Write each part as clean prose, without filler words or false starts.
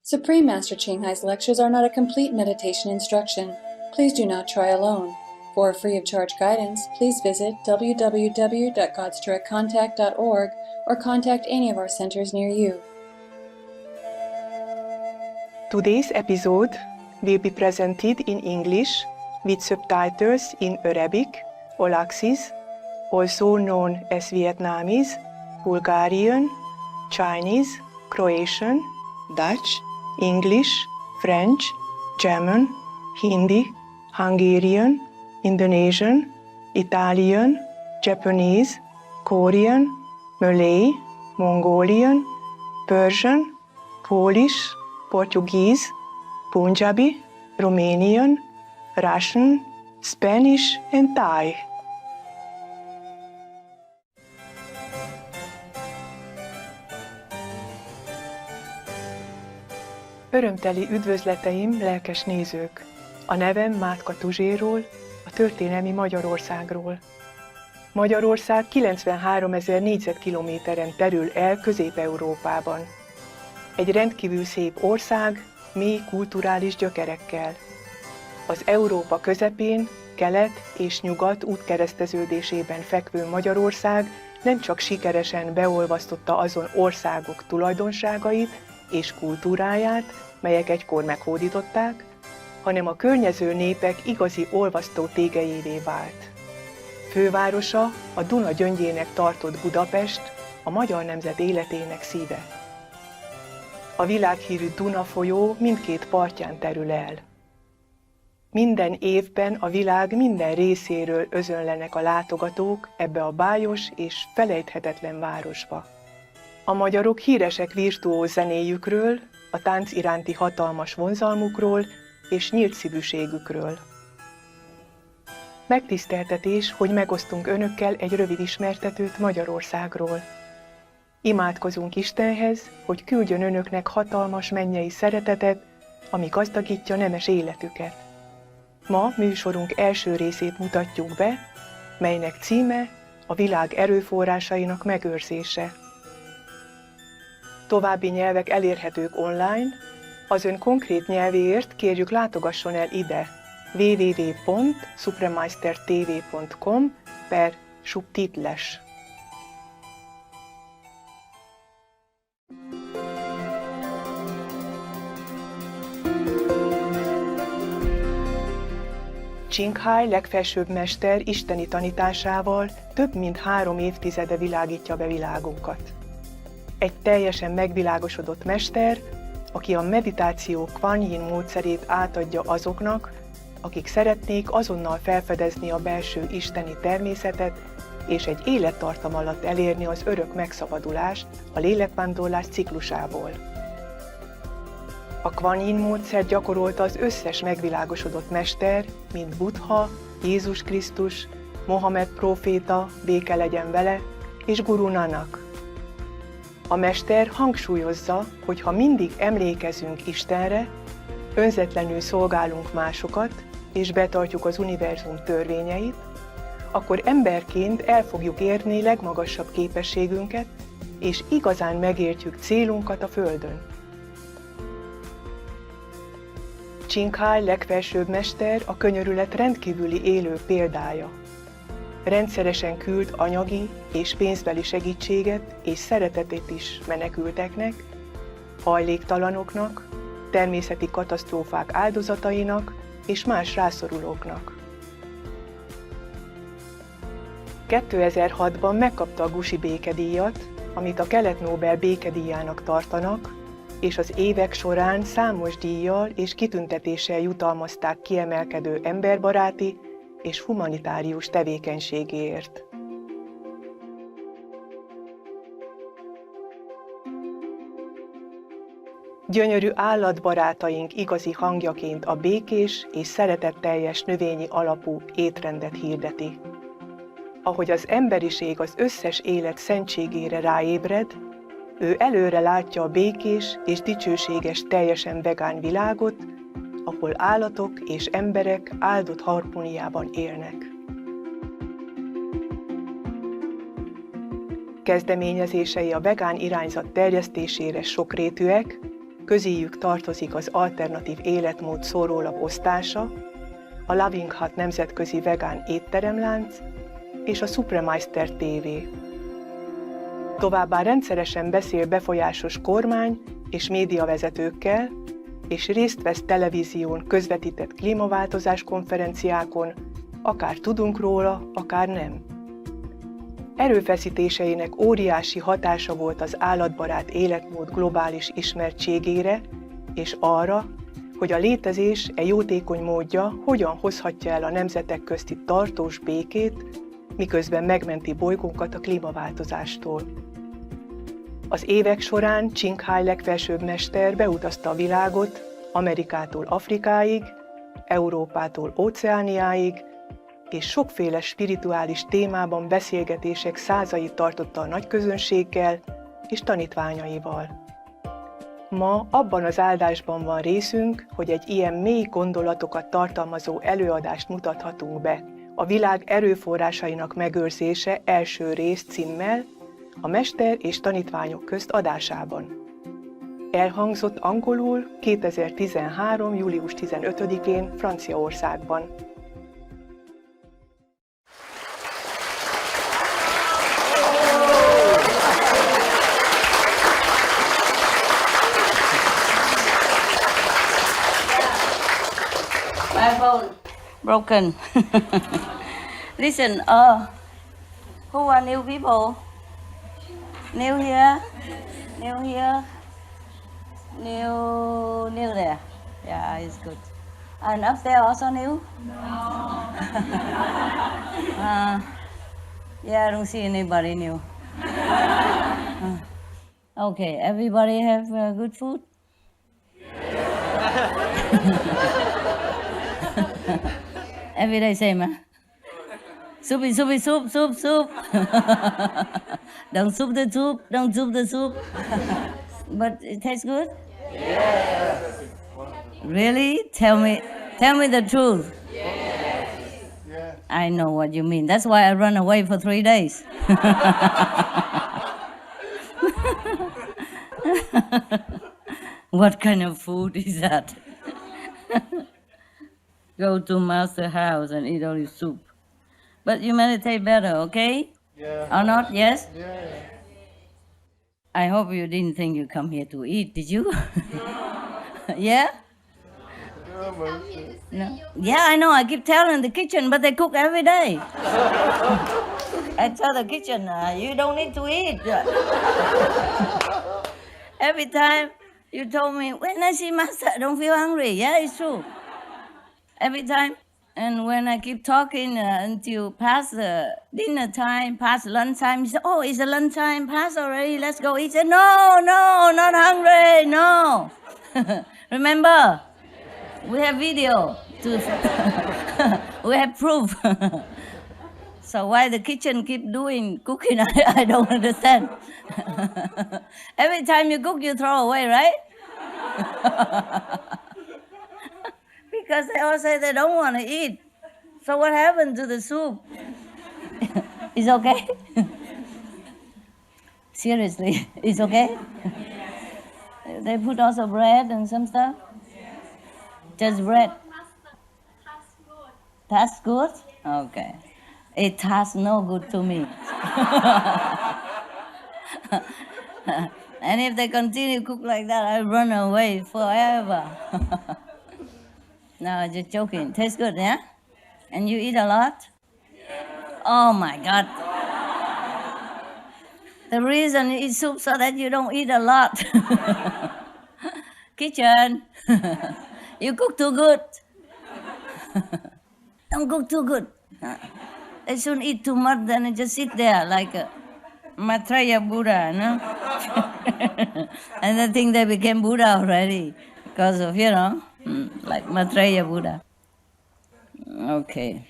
Supreme Master Ching Hai's lectures are not a complete meditation instruction. Please do not try alone. For free of charge guidance, please visit www.godsdirectcontact.org or contact any of our centers near you. Today's episode will be presented in English with subtitles in Arabic, Olaxis, also known as Vietnamese, Bulgarian, Chinese, Croatian, Dutch, English, French, German, Hindi, Hungarian, Indonesian, Italian, Japanese, Korean, Malay, Mongolian, Persian, Polish, Portuguese, Punjabi, Romanian, Russian, Spanish, and Thai. Örömteli üdvözleteim, lelkes nézők! A nevem Mátka Tuzséról, a történelmi Magyarországról. Magyarország 93 000 négyzetkilométeren terül el Közép-Európában. Egy rendkívül szép ország, mély kulturális gyökerekkel. Az Európa közepén, kelet és nyugat útkereszteződésében fekvő Magyarország nem csak sikeresen beolvasztotta azon országok tulajdonságait és kultúráját, melyek egykor meghódították, hanem a környező népek igazi olvasztó tégelyévé vált. Fővárosa, a Duna gyöngyének tartott Budapest, a magyar nemzet életének szíve. A világhírű Duna folyó mindkét partján terül el. Minden évben a világ minden részéről özönlenek a látogatók ebbe a bájos és felejthetetlen városba. A magyarok híresek virtuóz zenéjükről, a tánc iránti hatalmas vonzalmukról és nyílt szívűségükről. Megtiszteltetés, hogy megosztunk önökkel egy rövid ismertetőt Magyarországról. Imádkozunk Istenhez, hogy küldjön önöknek hatalmas mennyei szeretetet, ami gazdagítja nemes életüket. Ma műsorunk első részét mutatjuk be, melynek címe a világ erőforrásainak megőrzése. További nyelvek elérhetők online, az ön konkrét nyelvéért kérjük látogasson el ide www.supremeistertv.com/subtitles. Ching Hai legfelsőbb mester isteni tanításával több mint 3 évtizede világítja be világunkat. Egy teljesen megvilágosodott mester, aki a meditáció Kuan Yin módszerét átadja azoknak, akik szeretnék azonnal felfedezni a belső isteni természetet, és egy élettartam alatt elérni az örök megszabadulást a lélekvándorlás ciklusából. A Kuan Yin módszer gyakorolta az összes megvilágosodott mester, mint Buddha, Jézus Krisztus, Mohamed próféta, béke legyen vele, és Guru Nanak. A mester hangsúlyozza, hogy ha mindig emlékezünk Istenre, önzetlenül szolgálunk másokat, és betartjuk az univerzum törvényeit, akkor emberként el fogjuk érni legmagasabb képességünket, és igazán megértjük célunkat a Földön. Ching Hai legfelsőbb mester a könyörület rendkívüli élő példája. Rendszeresen küld anyagi és pénzbeli segítséget és szeretetét is menekülteknek, hajléktalanoknak, természeti katasztrófák áldozatainak és más rászorulóknak. 2006-ban megkapta a Gusi békedíjat, amit a Kelet-Nobel békedíjának tartanak, és az évek során számos díjjal és kitüntetéssel jutalmazták kiemelkedő emberbaráti és humanitárius tevékenységéért. Gyönyörű állatbarátaink igazi hangjaként a békés és szeretetteljes növényi alapú étrendet hirdeti. Ahogy az emberiség az összes élet szentségére ráébred, ő előre látja a békés és dicsőséges teljesen vegán világot, ahol állatok és emberek áldott harmóniában élnek. Kezdeményezései a vegán irányzat terjesztésére sokrétűek, közéjük tartozik az alternatív életmód szórólap osztása, a Loving Hut nemzetközi vegán étteremlánc és a Supremeister TV. Továbbá rendszeresen beszél befolyásos kormány és médiavezetőkkel, és részt vesz televízión közvetített klímaváltozás konferenciákon, akár tudunk róla, akár nem. Erőfeszítéseinek óriási hatása volt az állatbarát életmód globális ismertségére, és arra, hogy a létezés jótékony módja hogyan hozhatja el a nemzetek közti tartós békét, miközben megmenti bolygónkat a klímaváltozástól. Az évek során Csinghai legfelsőbb mester beutazta a világot Amerikától Afrikáig, Európától Óceániáig, és sokféle spirituális témában beszélgetések százait tartotta a nagyközönséggel és tanítványaival. Ma abban az áldásban van részünk, hogy egy ilyen mély gondolatokat tartalmazó előadást mutathatunk be, a világ erőforrásainak megőrzése első rész címmel, a mester és tanítványok közt adásában. Elhangzott angolul 2013. július 15-én Franciaországban. My phone broken. Listen, who are new people? New here? New here? New there? Yeah, it's good. And upstairs also new? No. Yeah, I don't see anybody new. Okay, everybody have good food? Every day same, huh? Soupy, soupy, soup, soup, soup. Don't soup the soup, don't soup the soup. But it tastes good? Yes. Really? Tell me the truth. Yes. I know what you mean. That's why I run away for 3 days. What kind of food is that? Go to master house and eat only soup. But you meditate better, okay? Yeah. Or not? Yes? Yeah. I hope you didn't think you come here to eat, did you? Yeah? No. Yeah, I know. I keep telling the kitchen, but they cook every day. I tell the kitchen, you don't need to eat. Every time you told me, when I see master, I don't feel hungry. Yeah, it's true. Every time. And when I keep talking until past the dinner time, past lunch time, he said, oh, it's the lunch time, past already, let's go eat. I said, no, not hungry, no. Remember, we have video, we have proof. So why the kitchen keep cooking, I don't understand. Every time you cook, you throw away, right? Because they all say they don't want to eat. So what happened to the soup? It's okay? Seriously, it's okay? They put also bread and some stuff? Just bread? Tastes good? Okay. It tastes no good to me. And if they continue to cook like that, I run away forever. No, I'm just joking. Tastes good, yeah? And you eat a lot? Oh my God. The reason you eat soup so that you don't eat a lot. Kitchen, you cook too good. Don't cook too good. They shouldn't eat too much, then they just sit there like a Maitreya Buddha, no? And they think they became Buddha already because of, like Maitreya Buddha. Okay.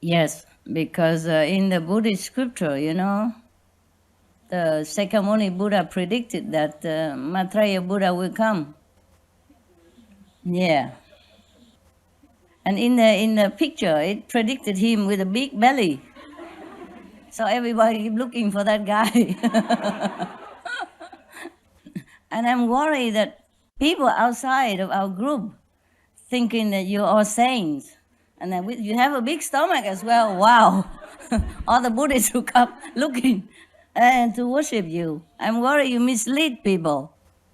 Yes, because in the Buddhist scripture, the Sakyamuni Buddha predicted that Maitreya Buddha will come. Yeah. And in the picture, it predicted him with a big belly. So everybody keep looking for that guy. And I'm worried that people outside of our group thinking that you're all saints. And then you have a big stomach as well. Wow. All the Buddhists who come looking and to worship you. I'm worried you mislead people.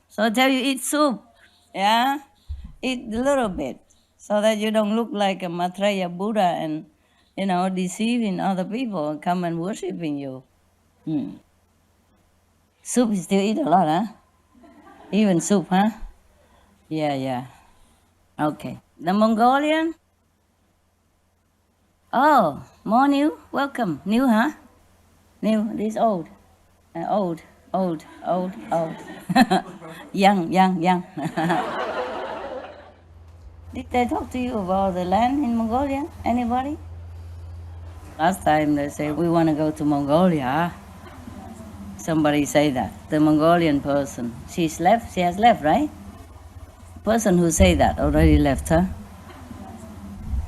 So I tell you, eat soup. Yeah? Eat a little bit so that you don't look like a Maitreya Buddha and, deceiving other people and come and worshiping you. Soup you still eat a lot, huh? Even soup, huh? Yeah. Okay. The Mongolian? Oh, more new? Welcome. New, huh? New. This old. Old. Young. Did they talk to you about the land in Mongolia? Anybody? Last time they said, we want to go to Mongolia. Somebody say that. The Mongolian person. She has left, right? The person who say that already left, huh?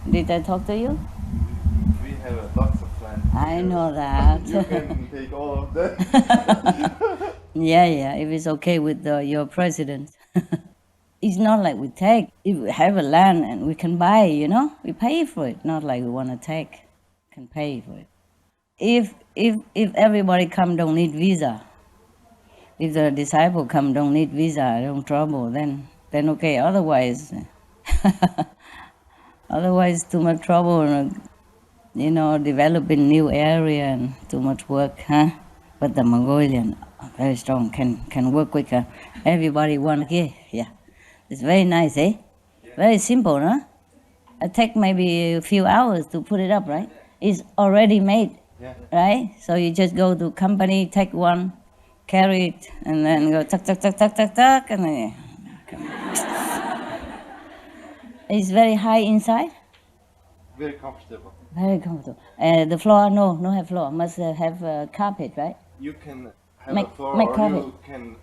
Did they talk to you? We have lots of land. I know that. You can take all of that. Yeah, if it's okay with your president. It's not like we take. If we have a land and we can buy, we pay for it. Not like we want to take, can pay for it. If everybody come don't need visa, if the disciple come don't need visa, don't trouble, then okay. Otherwise, too much trouble. Developing new area and too much work, huh? But the Mongolian are very strong, can work quicker. Everybody want here, yeah. It's very nice, eh? Very simple, huh? It take maybe a few hours to put it up, right? It's already made, right? So you just go to company, take one, carry it, and then go tuck, and then it's very high inside. Very comfortable. Very comfortable. The floor, no have floor. Must have carpet, right? You can have Make a floor, or carpet. you can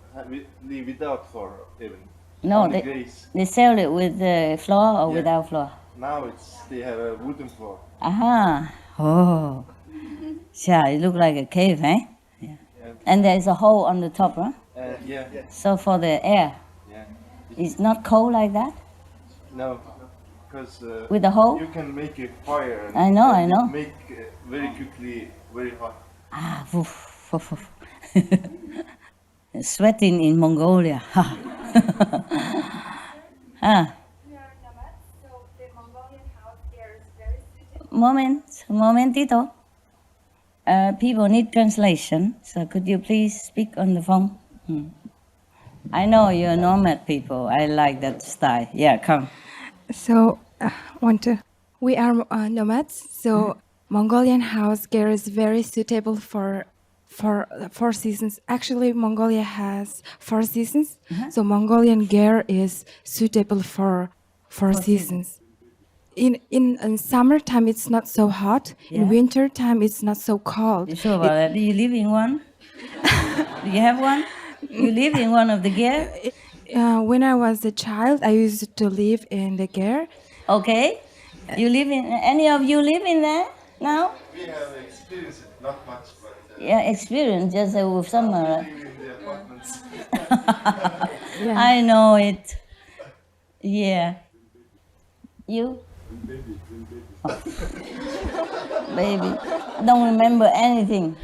live without floor even. No, Only they grace. sell it with floor or Yeah. without floor. Now they have a wooden floor. Aha. Oh. Yeah, it look like a cave, eh? Yeah. And there's a hole on the top, huh? Yeah. So for the air. Yeah. It's not cold like that? No, because With a hole? you can make a fire. I know. Make very quickly very hot. Ah, woof. Sweating in Mongolia. Ah. Momentito. People need translation, so could you please speak on the phone? I know you're nomad people. I like that style. Yeah, come. So, we are nomads, so Mongolian house gear is very suitable for 4 seasons. Actually, Mongolia has 4 seasons, so Mongolian gear is suitable for 4 seasons. In summertime, it's not so hot. Yeah. In winter time, it's not so cold. You sure about that? Do you live in one? Do you have one? You live in one of the gear? When I was a child, I used to live in the gear. Okay. You live in, any of you live in there now? We have experienced it, not much, but Yeah, experience just with summer. live in the apartments. I know it. Yeah. You? Baby. I don't remember anything.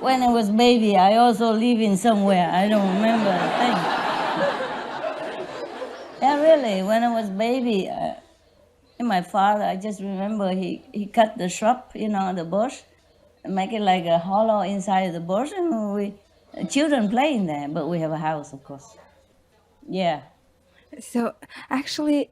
When I was baby, I also live in somewhere. I don't remember a thing. Yeah, really. When I was baby, my father, I just remember he cut the shrub, the bush, and make it like a hollow inside the bush, and children play in there. But we have a house, of course. Yeah. So actually,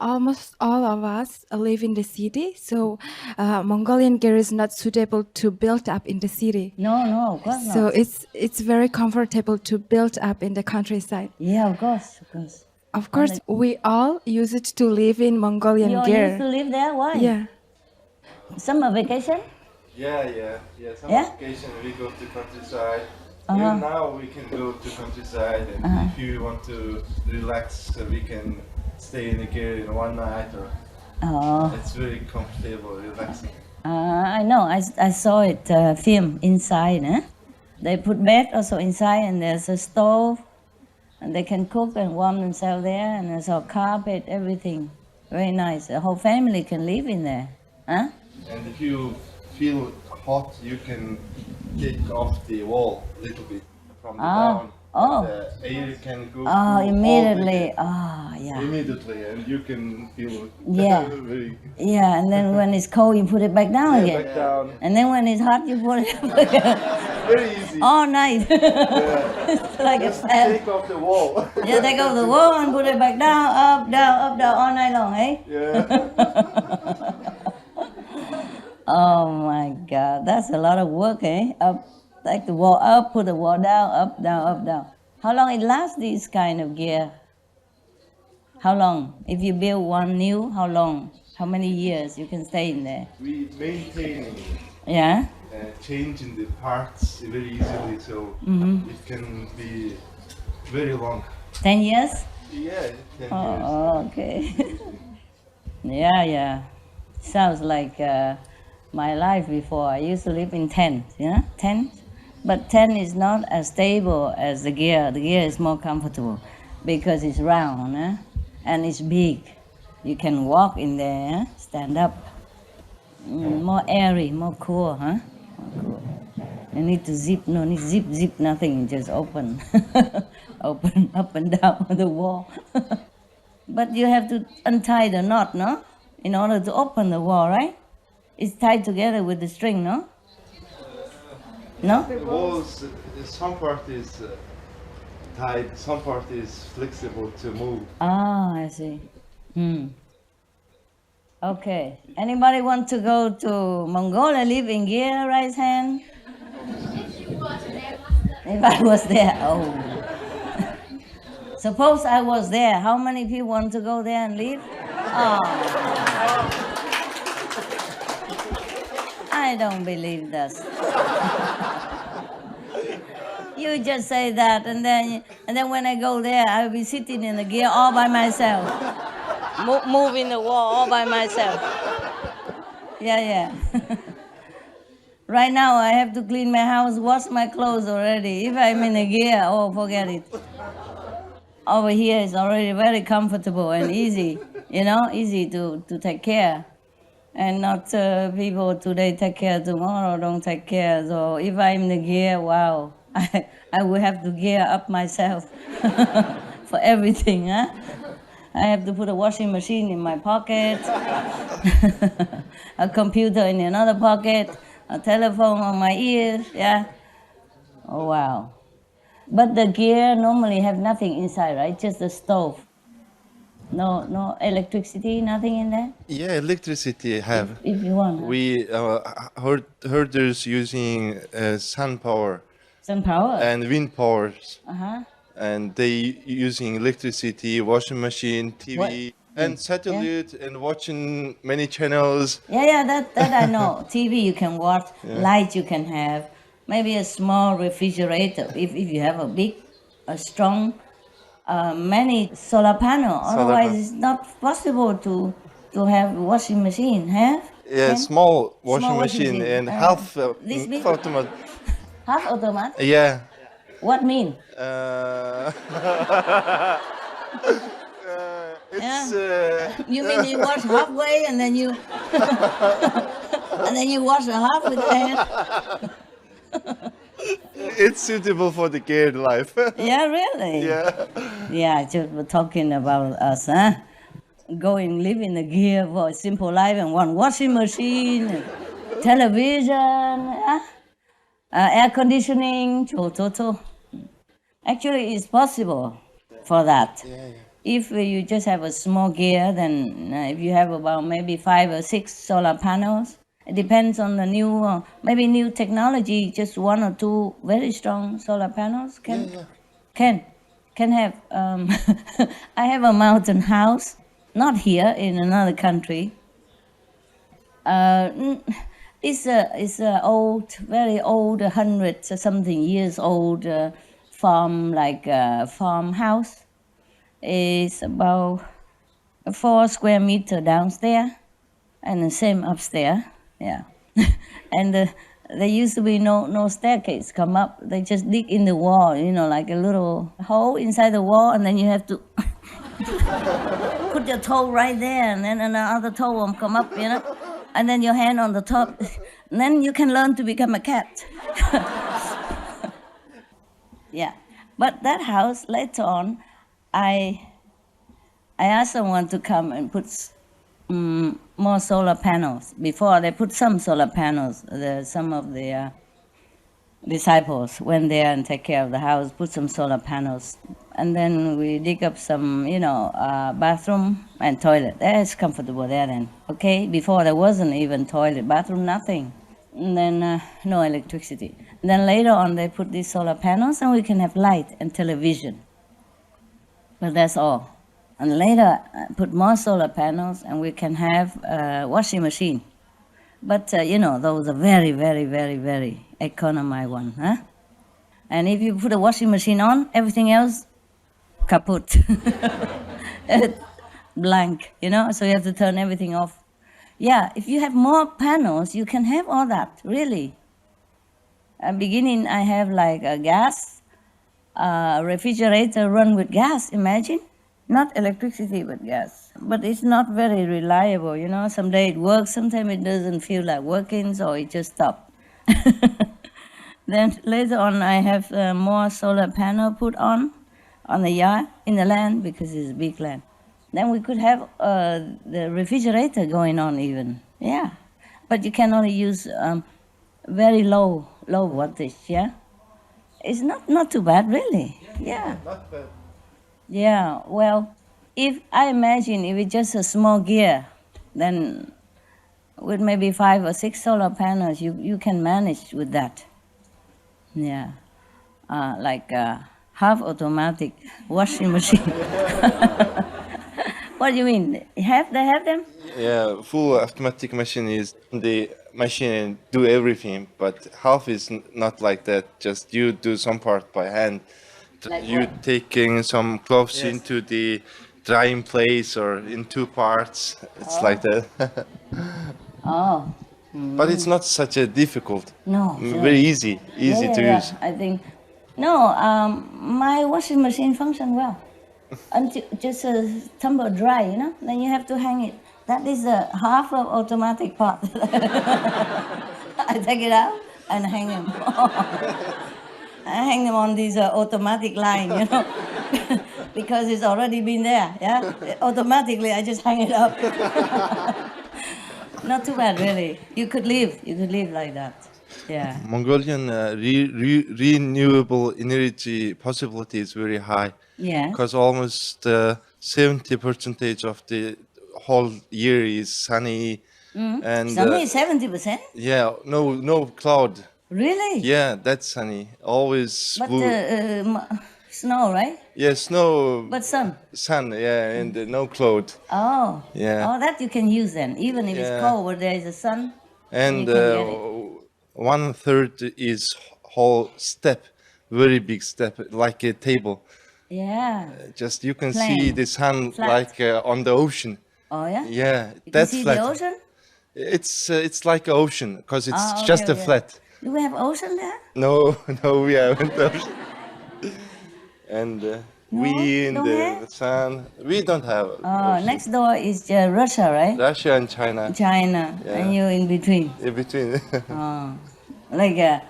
almost all of us live in the city. So Mongolian gear is not suitable to build up in the city. No, of course not. So it's very comfortable to build up in the countryside. Yeah, of course. Of course, we all use it to live in Mongolian You all gear. used to live there? Why? Yeah. Summer vacation? Yeah. Some Yeah? vacation we go to countryside. Uh-huh. Even now we can go to countryside, and if you want to relax, we can stay in the gear in one night. Or Oh, it's very comfortable, relaxing. I know. I saw it film inside. They put bed also inside, and there's a stove, And they can cook and warm themselves there, and there's a carpet, everything. Very nice. The whole family can live in there. Huh? And if you feel hot, you can take off the wall a little bit from the down. Oh. The air can go Oh, through immediately. all Yeah. immediately, and you can feel Yeah. very Yeah, and then when it's cold, you put it back down again. back down. And then when it's hot, you put it up again. Very easy. All night. Yeah. It's like a Just fan. take off the wall. Yeah, take off the wall and put it back down, up, down, all night long, eh? Yeah. Oh my God, that's a lot of work, eh? Up, take the wall up, put the wall down, up, down, up, down. How long it lasts, this kind of gear? How long? If you build one new, how long? How many years you can stay in there? We maintain Yeah? changing the parts very easily, so it can be very long. 10 years? Yeah, 10 years. Oh, okay. Yeah. Sounds like my life before. I used to live in tent, tent. But tent is not as stable as the gear. The gear is more comfortable because it's round and it's big. You can walk in there, stand up. More airy, more cool, huh? More cool. You need to zip, no need zip, nothing, just open. Open up and down the wall. But you have to untie the knot, no? In order to open the wall, right? It's tied together with the string, no? No? The walls, some part is tight, some part is flexible to move. Ah, I see. Okay. Anybody want to go to Mongolia, live in gear, raise hand? If I was there, oh. Suppose I was there, how many people want to go there and live? Oh. I don't believe that. You just say that, and then when I go there, I'll be sitting in the gear all by myself, moving the wall all by myself. Yeah. Right now, I have to clean my house, wash my clothes already. If I'm in a gear, oh, forget it. Over here is already very comfortable and easy, easy to take care. And not people today take care, tomorrow don't take care. So if I'm in the gear, wow, I will have to gear up myself for everything. I have to put a washing machine in my pocket, a computer in another pocket, a telephone on my ears, yeah. Oh, wow. But the gear normally have nothing inside, right? Just the stove. No electricity, nothing in there? Yeah, electricity have. If you want. We herders using sun power Sun power? and wind powers, Uh-huh. and they using electricity, washing machine, TV, What? and satellite, and watching many channels. Yeah, that I know. TV you can watch, light you can have, maybe a small refrigerator if you have a strong, many solar panel. Otherwise, it's not possible to have washing machine. Have? Yeah, Can? small washing washing machine machine. and half This big? automatic. Half automatic? Yeah. What mean? It's You mean you wash halfway and then you and then you wash the half with the hand? it's suitable for the geared life. Yeah, really? Yeah, just we're talking about us, huh? Going, live in the gear for a simple life and one washing machine, and television, air conditioning, total. Actually, it's possible for that. If you just have a small gear, then if you have about maybe 5 or 6 solar panels, it depends on the new, maybe new technology, just 1 or 2 very strong solar panels can have. I have a mountain house, not here, in another country. It's a old, very old, 100-something years old farmhouse. It's about 4 square meters downstairs and the same upstairs. Yeah, and there used to be no staircase come up. They just dig in the wall, like a little hole inside the wall, and then you have to put your toe right there, and then another toe will come up, and then your hand on the top. And then you can learn to become a cat. Yeah. But that house, later on, I asked someone to come and put more solar panels. Before, they put some solar panels. Some of the disciples went there and take care of the house, put some solar panels. And then we dig up some, bathroom and toilet. It's comfortable there then. Okay, before there wasn't even toilet, bathroom, nothing. And then no electricity. And then later on they put these solar panels and we can have light and television. But that's all. And later put more solar panels and we can have a washing machine. But those are very, very, very, very economy one, huh? And if you put a washing machine on, everything else kaput. Blank, so you have to turn everything off. Yeah, if you have more panels, you can have all that, really. At beginning, I have like a gas, refrigerator run with gas, imagine. Not electricity, but gas. But it's not very reliable, Some day it works, sometimes it doesn't feel like working, so it just stops. Then later on, I have more solar panel put on the yard, in the land, because it's a big land. Then we could have the refrigerator going on even, yeah. But you can only use very low voltage, yeah. It's not too bad, really, yeah. Not bad. Yeah, well, if it's just a small gear, then with maybe 5 or 6 solar panels, you can manage with that. Yeah, like half automatic washing machine. What do you mean? They have them? Yeah, full automatic machine is the machine do everything, but half is not like that. Just you do some part by hand. Like you what? taking some clothes Yes. into the drying place or in 2 parts. It's like that. Oh. But it's not such a difficult. No. Very easy to use. I think. No, my washing machine functions well. Until just tumble dry, then you have to hang it. That is a half of automatic part. I take it out and hang them. I hang them on this automatic line, because it's already been there, yeah? Automatically, I just hang it up. Not too bad, really. You could live like that, yeah. Mongolian renewable energy possibility is very high. Yeah. Because almost 70% of the whole year is sunny. And Sunny is 70%? yeah, no cloud. Really? Yeah, that's sunny. Always But blue. snow, right? Yeah, snow. But sun. Sun, yeah, and no cloud. Oh. Yeah. Oh, that you can use then, even if it's Yeah. cold, where there is a sun. And you can get it. 1/3 is whole step, very big step, like a table. Yeah. Just you can Plain. see the sun Flat. like on the ocean. Oh, yeah? Yeah, You can that's see flat. the ocean? It's like an ocean because it's Ah, just okay, a okay. flat. Do we have ocean there? No, we haven't ocean. And we in don't the have? sun, we don't have Oh, ocean. next door is Russia, right? Russia and China China, Yeah. and you in between. in between. Oh, like a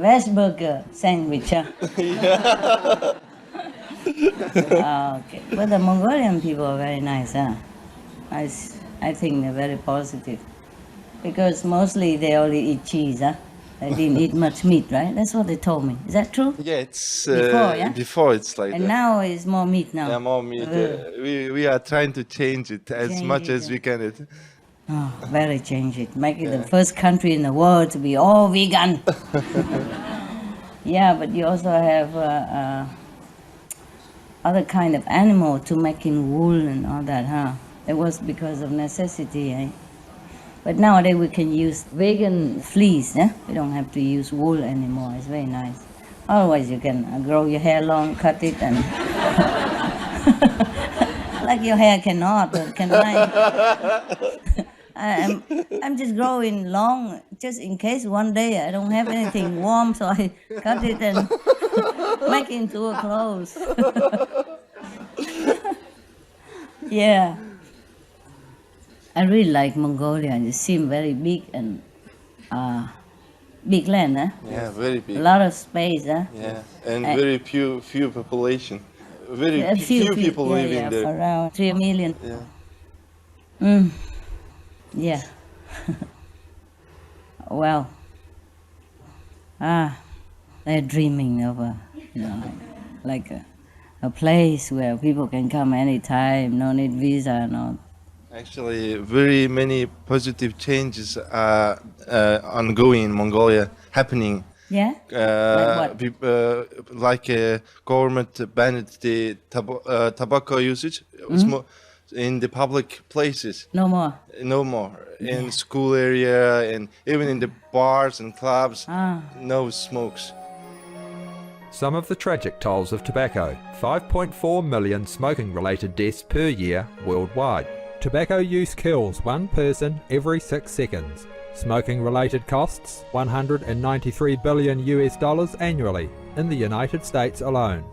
Westburger sandwich, huh? Okay, but the Mongolian people are very nice, huh? I think they're very positive. Because mostly they only eat cheese, huh? They didn't eat much meat, right? That's what they told me. Is that true? Yeah, it's Before, yeah? before it's like And that. now it's more meat now. Yeah, more meat. We are trying to change it as Change much it, as we can. Oh, very change it. Make it the first country in the world to be all vegan. Yeah, but you also have other kind of animal to making wool and all that, huh? It was because of necessity, eh? But nowadays we can use vegan fleece, eh? We don't have to use wool anymore. It's very nice. Otherwise you can grow your hair long, cut it and... like your hair cannot, can I? I'm just growing long, just in case one day I don't have anything warm, so I cut it and make it into a clothes. Yeah. I really like Mongolia. It seems very big and big land, huh? Yeah, very big. A lot of space, huh? Yeah, and very few population. Very few people living there. Around 3 million. Yeah. Yeah. Well. They're dreaming of a place where people can come anytime, no need visa, no. Actually, very many positive changes are ongoing in Mongolia, happening. Yeah? Like government banned the tobacco usage in the public places. No more. No more. In school area and even in the bars and clubs, no smokes. Some of the tragic tolls of tobacco: 5.4 million smoking-related deaths per year worldwide. Tobacco use kills one person every 6 seconds. Smoking-related costs $193 billion annually in the United States alone.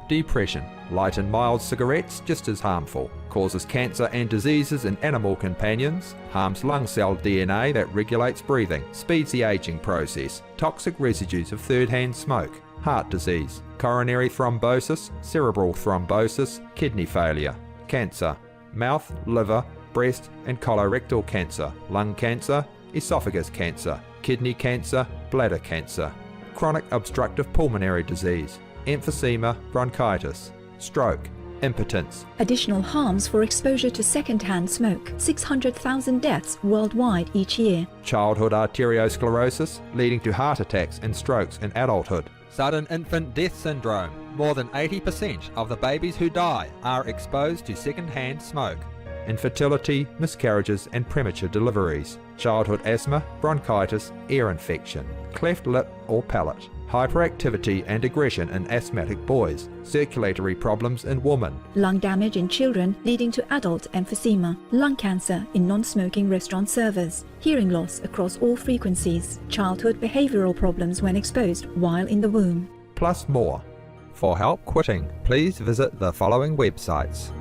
Depression: light and mild cigarettes just as harmful. Causes cancer and diseases in animal companions. Harms lung cell DNA that regulates breathing. Speeds the aging process. Toxic residues of third-hand smoke. Heart disease. Coronary thrombosis. Cerebral thrombosis. Kidney failure. Cancer. Mouth, liver, breast and colorectal cancer. Lung cancer. Esophagus cancer. Kidney cancer. Bladder cancer. Chronic obstructive pulmonary disease. Emphysema, bronchitis. Stroke. Impotence. Additional harms for exposure to second-hand smoke. 600,000 deaths worldwide each year. Childhood arteriosclerosis, leading to heart attacks and strokes in adulthood. Sudden infant death syndrome. More than 80% of the babies who die are exposed to second-hand smoke. Infertility, miscarriages and premature deliveries. Childhood asthma, bronchitis, ear infection. Cleft lip or palate. Hyperactivity and aggression in asthmatic boys. Circulatory problems in women. Lung damage in children leading to adult emphysema. Lung cancer in non-smoking restaurant servers. Hearing loss across all frequencies. Childhood behavioral problems when exposed while in the womb. Plus more. For help quitting, please visit the following websites.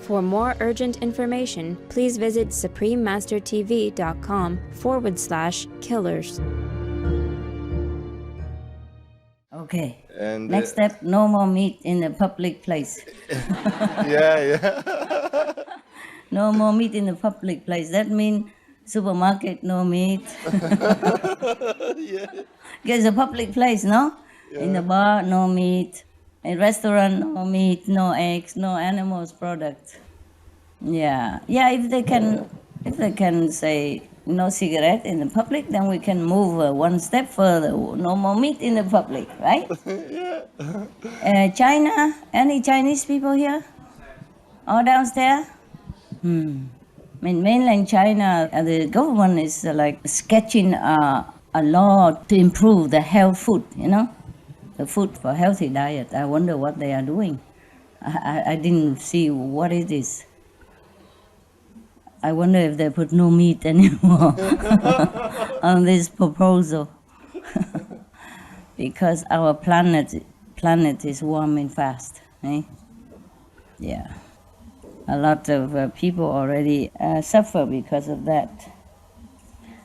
For more urgent information, please visit suprememastertv.com/killers. Okay. And next step, no more meat in a public place. Yeah. No more meat in a public place. That means supermarket, no meat. Yeah. It's a public place, no? Yeah. In the bar, no meat. In restaurant, no meat, no eggs, no animals product. Yeah. If they can say no cigarette in the public, then we can move one step further. No more meat in the public, right? Yeah. China, any Chinese people here? Or downstairs? In mainland China, the government is like sketching a law to improve the health food, the food for healthy diet. I wonder what they are doing. I didn't see what it is. I wonder if they put no meat anymore on this proposal. Because our planet is warming fast, eh? Yeah. A lot of people already suffer because of that.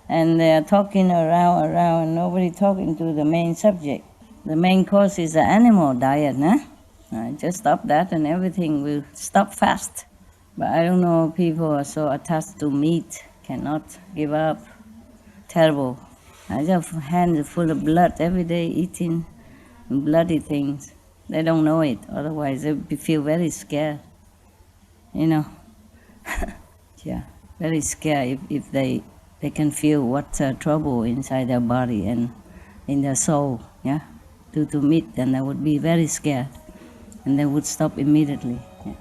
And they are talking around, nobody talking to the main subject. The main cause is the animal diet, huh? Just stop that and everything will stop fast. But I don't know, people are so attached to meat, cannot give up. Terrible. I just hands full of blood every day, eating bloody things. They don't know it, otherwise they feel very scared. Yeah, very scared if they can feel what's trouble inside their body and in their soul, yeah? Due to meat, then they would be very scared and they would stop immediately. Yeah.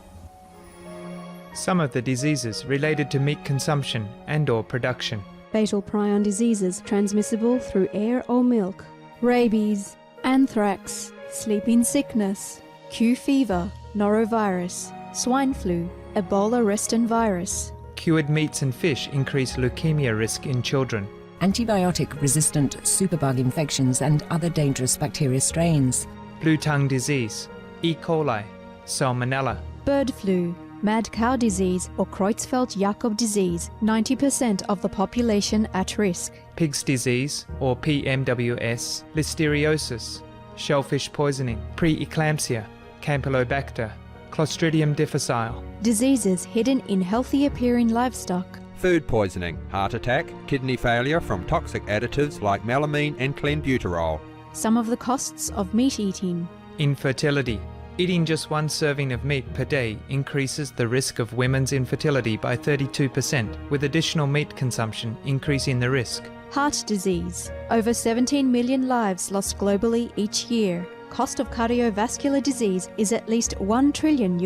Some of the diseases related to meat consumption and/or production. Fatal prion diseases transmissible through air or milk. Rabies, anthrax, sleeping sickness, Q fever, norovirus, swine flu, Ebola resistant virus. Cured meats and fish increase leukemia risk in children. Antibiotic-resistant superbug infections and other dangerous bacteria strains. Blue tongue disease, E. coli, Salmonella. Bird flu, mad cow disease or Creutzfeldt-Jakob disease, 90% of the population at risk. Pig's disease, or PMWS, Listeriosis, shellfish poisoning, preeclampsia, Campylobacter, Clostridium difficile. Diseases hidden in healthy appearing livestock. Food poisoning, heart attack, kidney failure from toxic additives like melamine and clenbuterol. Some of the costs of meat eating. Infertility. Eating just one serving of meat per day increases the risk of women's infertility by 32%, with additional meat consumption increasing the risk. Heart disease. Over 17 million lives lost globally each year. Cost of cardiovascular disease is at least $1 trillion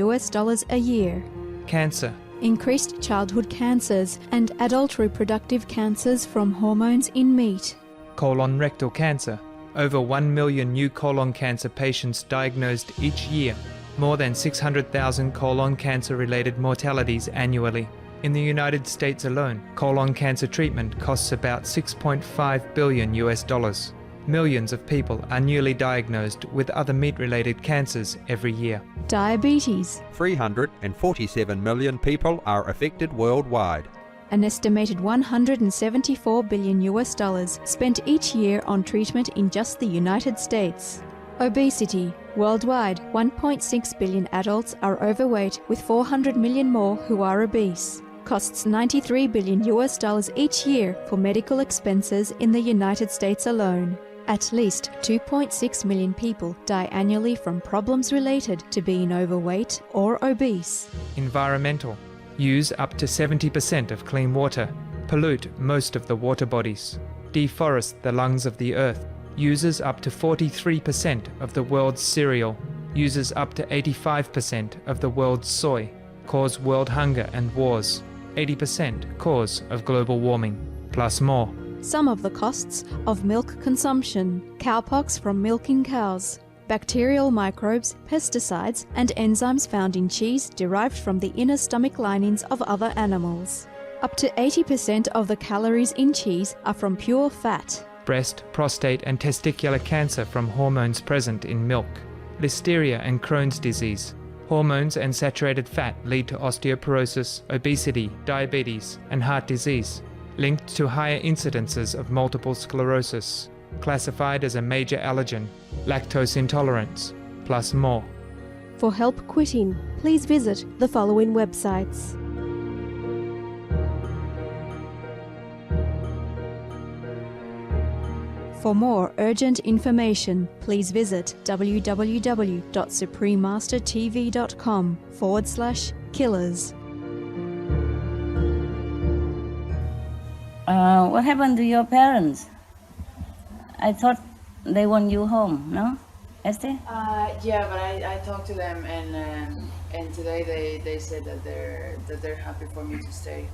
a year. Cancer. Increased childhood cancers and adult reproductive cancers from hormones in meat. Colon rectal cancer. Over 1 million new colon cancer patients diagnosed each year. More than 600,000 colon cancer-related mortalities annually. In the United States alone, colon cancer treatment costs about $6.5 billion. Millions of people are newly diagnosed with other meat-related cancers every year. Diabetes. 347 million people are affected worldwide. An estimated $174 billion spent each year on treatment in just the United States. Obesity. Worldwide, 1.6 billion adults are overweight, with 400 million more who are obese. Costs $93 billion each year for medical expenses in the United States alone. At least 2.6 million people die annually from problems related to being overweight or obese. Environmental. Use up to 70% of clean water. Pollute most of the water bodies. Deforest the lungs of the earth. Uses up to 43% of the world's cereal. Uses up to 85% of the world's soy. Cause world hunger and wars. 80% cause of global warming. Plus more. Some of the costs of milk consumption. Cowpox from milking cows. Bacterial microbes, pesticides, and enzymes found in cheese derived from the inner stomach linings of other animals. Up to 80% of the calories in cheese are from pure fat. Breast, prostate, and testicular cancer from hormones present in milk. Listeria and Crohn's disease. Hormones and saturated fat lead to osteoporosis, obesity, diabetes, and heart disease, linked to higher incidences of multiple sclerosis. Classified as a major allergen, lactose intolerance, plus more. For help quitting, please visit the following websites. For more urgent information, please visit www.suprememastertv.com/killers. What happened to your parents? I thought they want you home, no? Esther? Yeah, but I talked to them and today they said that they're happy for me to stay.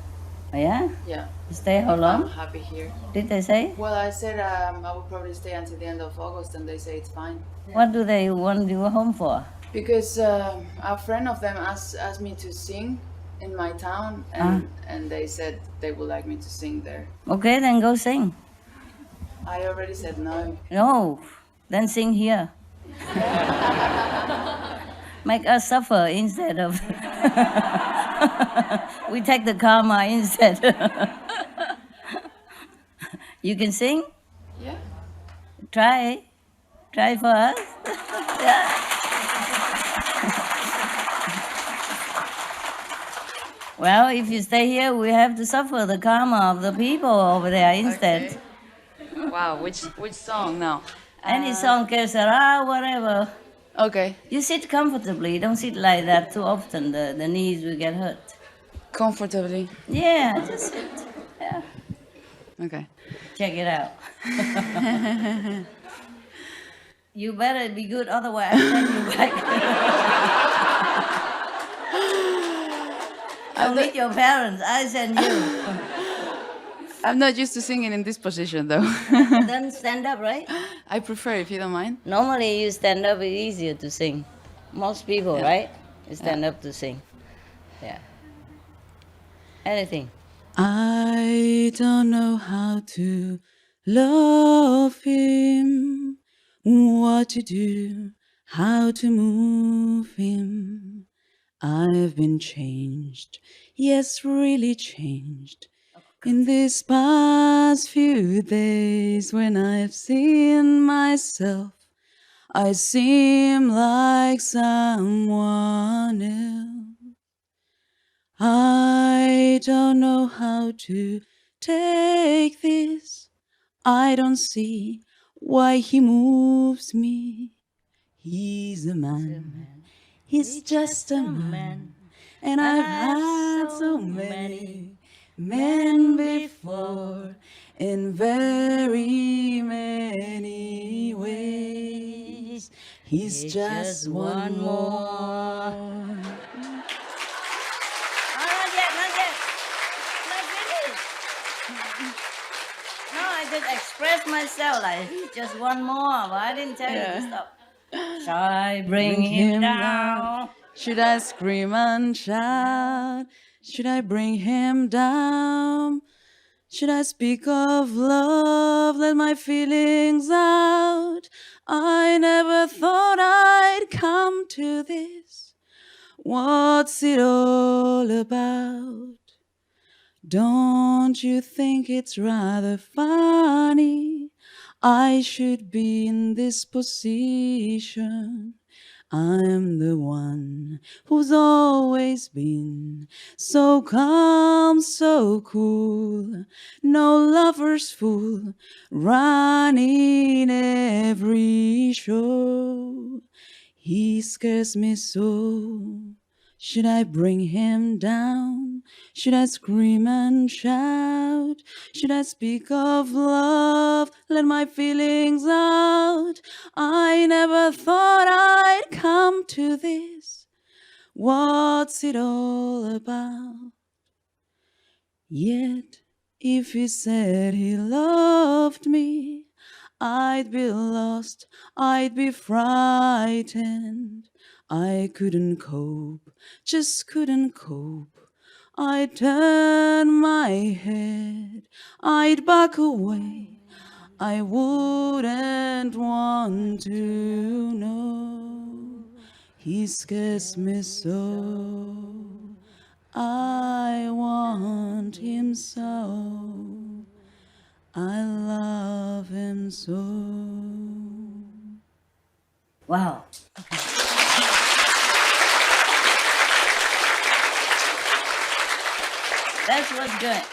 Yeah? Yeah. Stay how long? I'm happy here. Did they say? Well, I said I will probably stay until the end of August, and they say it's fine. What do they want you home for? Because a friend of them asked me to sing in my town, and they said they would like me to sing there. Okay, then go sing. I already said no. No, then sing here. Make us suffer instead of... We take the karma instead. You can sing? Yeah. Try. Try for us. Yeah. Well, if you stay here, we have to suffer the karma of the people over there instead. Okay. Wow, which song now? Any song, que sera, whatever. Okay. You sit comfortably. Don't sit like that too often. The knees will get hurt. Comfortably. Yeah, just sit. Yeah. Okay. Check it out. You better be good, otherwise I'll send you back. I'll meet your parents. I send you. I'm not used to singing in this position, though. Then stand up, right? I prefer, if you don't mind. Normally, you stand up, it's easier to sing. Most people, right? You stand up to sing. Yeah. Anything. I don't know how to love him, what to do, how to move him. I've been changed, yes, really changed. In these past few days, when I've seen myself, I seem like someone else. I don't know how to take this. I don't see why he moves me. He's a man. He's just a man. And I've had so many men before in very many ways. He's just one more. Not yet. Not finished. No, I just expressed myself like just one more, but I didn't tell you to stop. Shall I bring him down? Should I scream and shout? Should I bring him down? Should I speak of love, let my feelings out? I never thought I'd come to this. What's it all about? Don't you think it's rather funny? I should be in this position. I'm the one who's always been so calm, so cool. No lover's fool, running every show. He scares me so. Should I bring him down? Should I scream and shout? Should I speak of love, let my feelings out? I never thought I'd come to this. What's it all about? Yet, if he said he loved me, I'd be lost, I'd be frightened. I couldn't cope, just couldn't cope. I'd turn my head, I'd back away. I wouldn't want to know. He scares me so. I want him so. I love him so. Wow. That was good.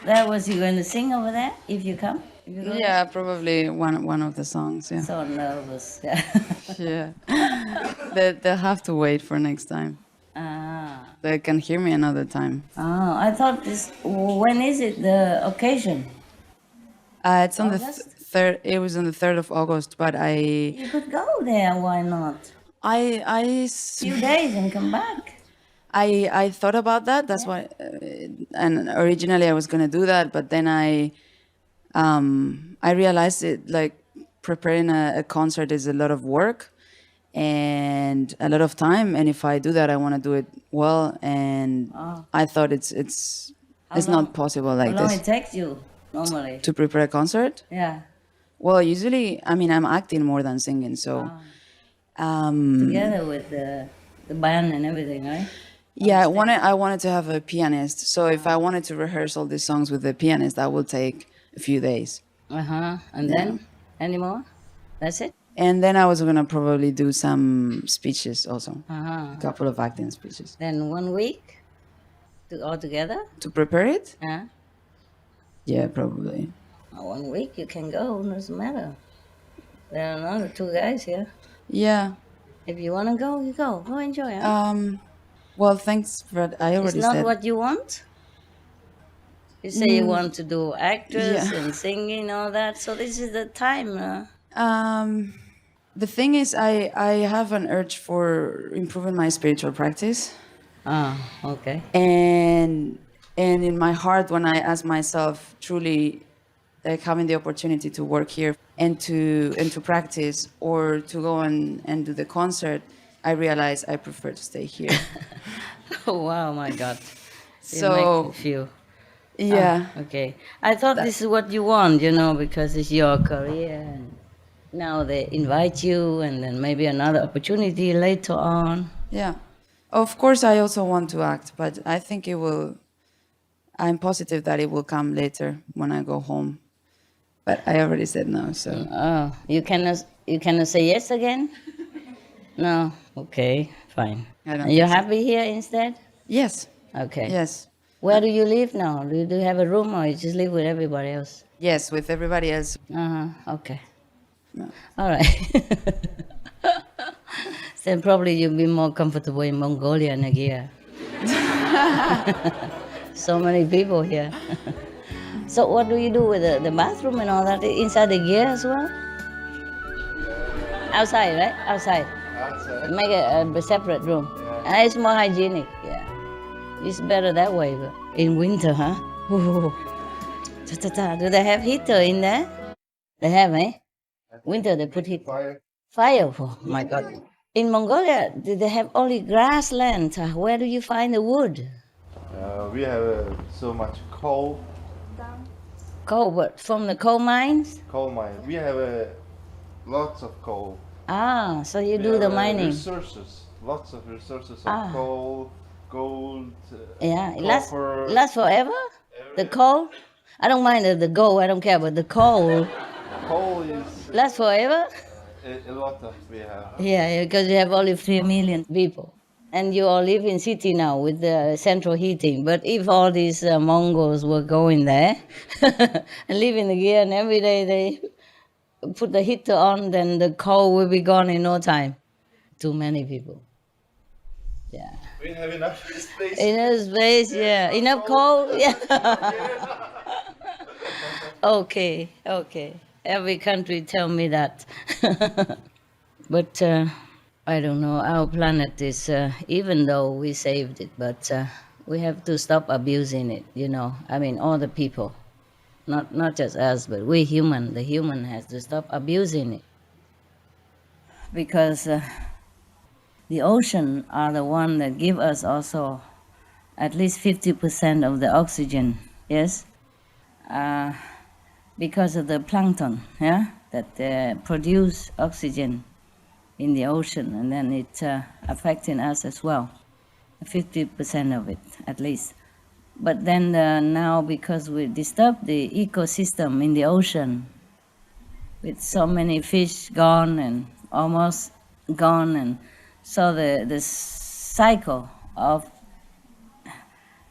That was you going to sing over there if you come? If you go Yeah, probably one of the songs. Yeah. So nervous. Yeah. Yeah. They'll have to wait for next time. Ah. They can hear me another time. Oh, I thought this. When is it the occasion? It's on August? the third. It was on the 3rd of August, but You could go there. Why not? Few days and come back. I thought about that. That's why, and originally I was gonna do that, but then I realized it like preparing a concert is a lot of work and a lot of time, and if I do that, I want to do it well, and I thought it's not possible like How long this. it takes you normally? To prepare a concert? Yeah. Well, usually, I mean, I'm acting more than singing, so. Together with the band and everything, right? Yeah, I wanted to have a pianist. So if I wanted to rehearse all these songs with the pianist, that would take a few days. And then any more? That's it? And then I was gonna probably do some speeches also, a couple of acting speeches. Then 1 week all together? To prepare it? Yeah. Yeah, probably. 1 week you can go, doesn't matter. There are another 2 guys here. Yeah. If you want to go, you go. Go enjoy. Huh? Well, thanks, but I already It's not said. what you want? You say you want to do actress and singing, all that. So this is the time. The thing is, I have an urge for improving my spiritual practice. Okay. And in my heart, when I ask myself, truly, like having the opportunity to work here and to practice or to go and do the concert, I realize I prefer to stay here. Oh, wow, my God. You So, make me feel. yeah. Okay. I thought this is what you want, you know, because it's your career. And now they invite you, and then maybe another opportunity later on. Yeah. Of course, I also want to act, but I think it will. I'm positive that it will come later when I go home. But I already said no, so. Oh, you cannot say yes again? No. Okay, fine. I don't And you're think so. happy here instead? Yes. Okay. Yes. Where do you live now? Do you have a room, or you just live with everybody else? Yes, with everybody else. Okay. No. All right. Then probably you'll be more comfortable in Mongolia and here. So many people here. So what do you do with the bathroom and all that? Inside the gear as well? Outside, right? Outside. Make a separate room. And it's more hygienic, yeah. It's better that way, but in winter, huh? Ooh. Do they have heater in there? They have, eh? Winter they put heat. Fire, oh my God. In Mongolia, do they have only grassland? Where do you find the wood? We have so much coal. Coal, but from the coal mines? Coal mine. We have lots of coal. Ah, so you We do the have, mining. Resources, lots of resources of Ah. coal, gold, Yeah, it copper. lasts forever? The coal? I don't mind the gold, I don't care, but the coal Coal is lasts forever? a lot of we have. Yeah, because you have only 3 million people. And you all live in city now with the central heating. But if all these Mongols were going there and live in the gear and every day they put the heater on, then the coal will be gone in no time. Too many people. Yeah. We have enough space. Enough space, yeah. Enough coal, yeah. Okay. Every country tell me that. But I don't know, our planet is, even though we saved it, but we have to stop abusing it, you know. I mean, all the people, not just us, but the human has to stop abusing it. Because the ocean are the one that give us also at least 50% of the oxygen, yes? Because of the plankton, yeah, that produce oxygen in the ocean, and then it's affecting us as well, 50% of it at least. But then now, because we disturb the ecosystem in the ocean, with so many fish gone and almost gone, and so the cycle of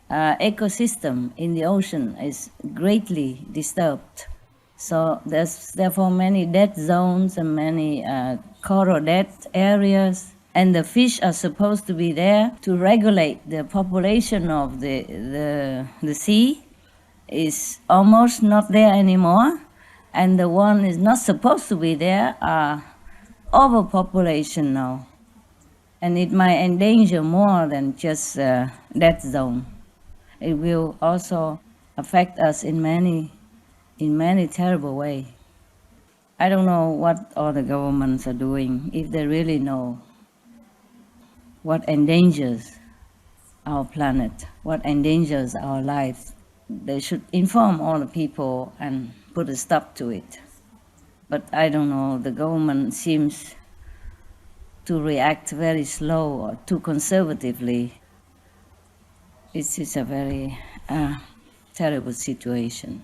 ecosystem in the ocean is greatly disturbed. So there's therefore many dead zones and many coral dead areas, and the fish are supposed to be there to regulate the population of the sea is almost not there anymore, and the one is not supposed to be there are overpopulation now, and it might endanger more than just dead zone. It will also affect us in many terrible ways. I don't know what all the governments are doing, if they really know what endangers our planet, what endangers our lives. They should inform all the people and put a stop to it. But I don't know, the government seems to react very slow or too conservatively. It's a very terrible situation.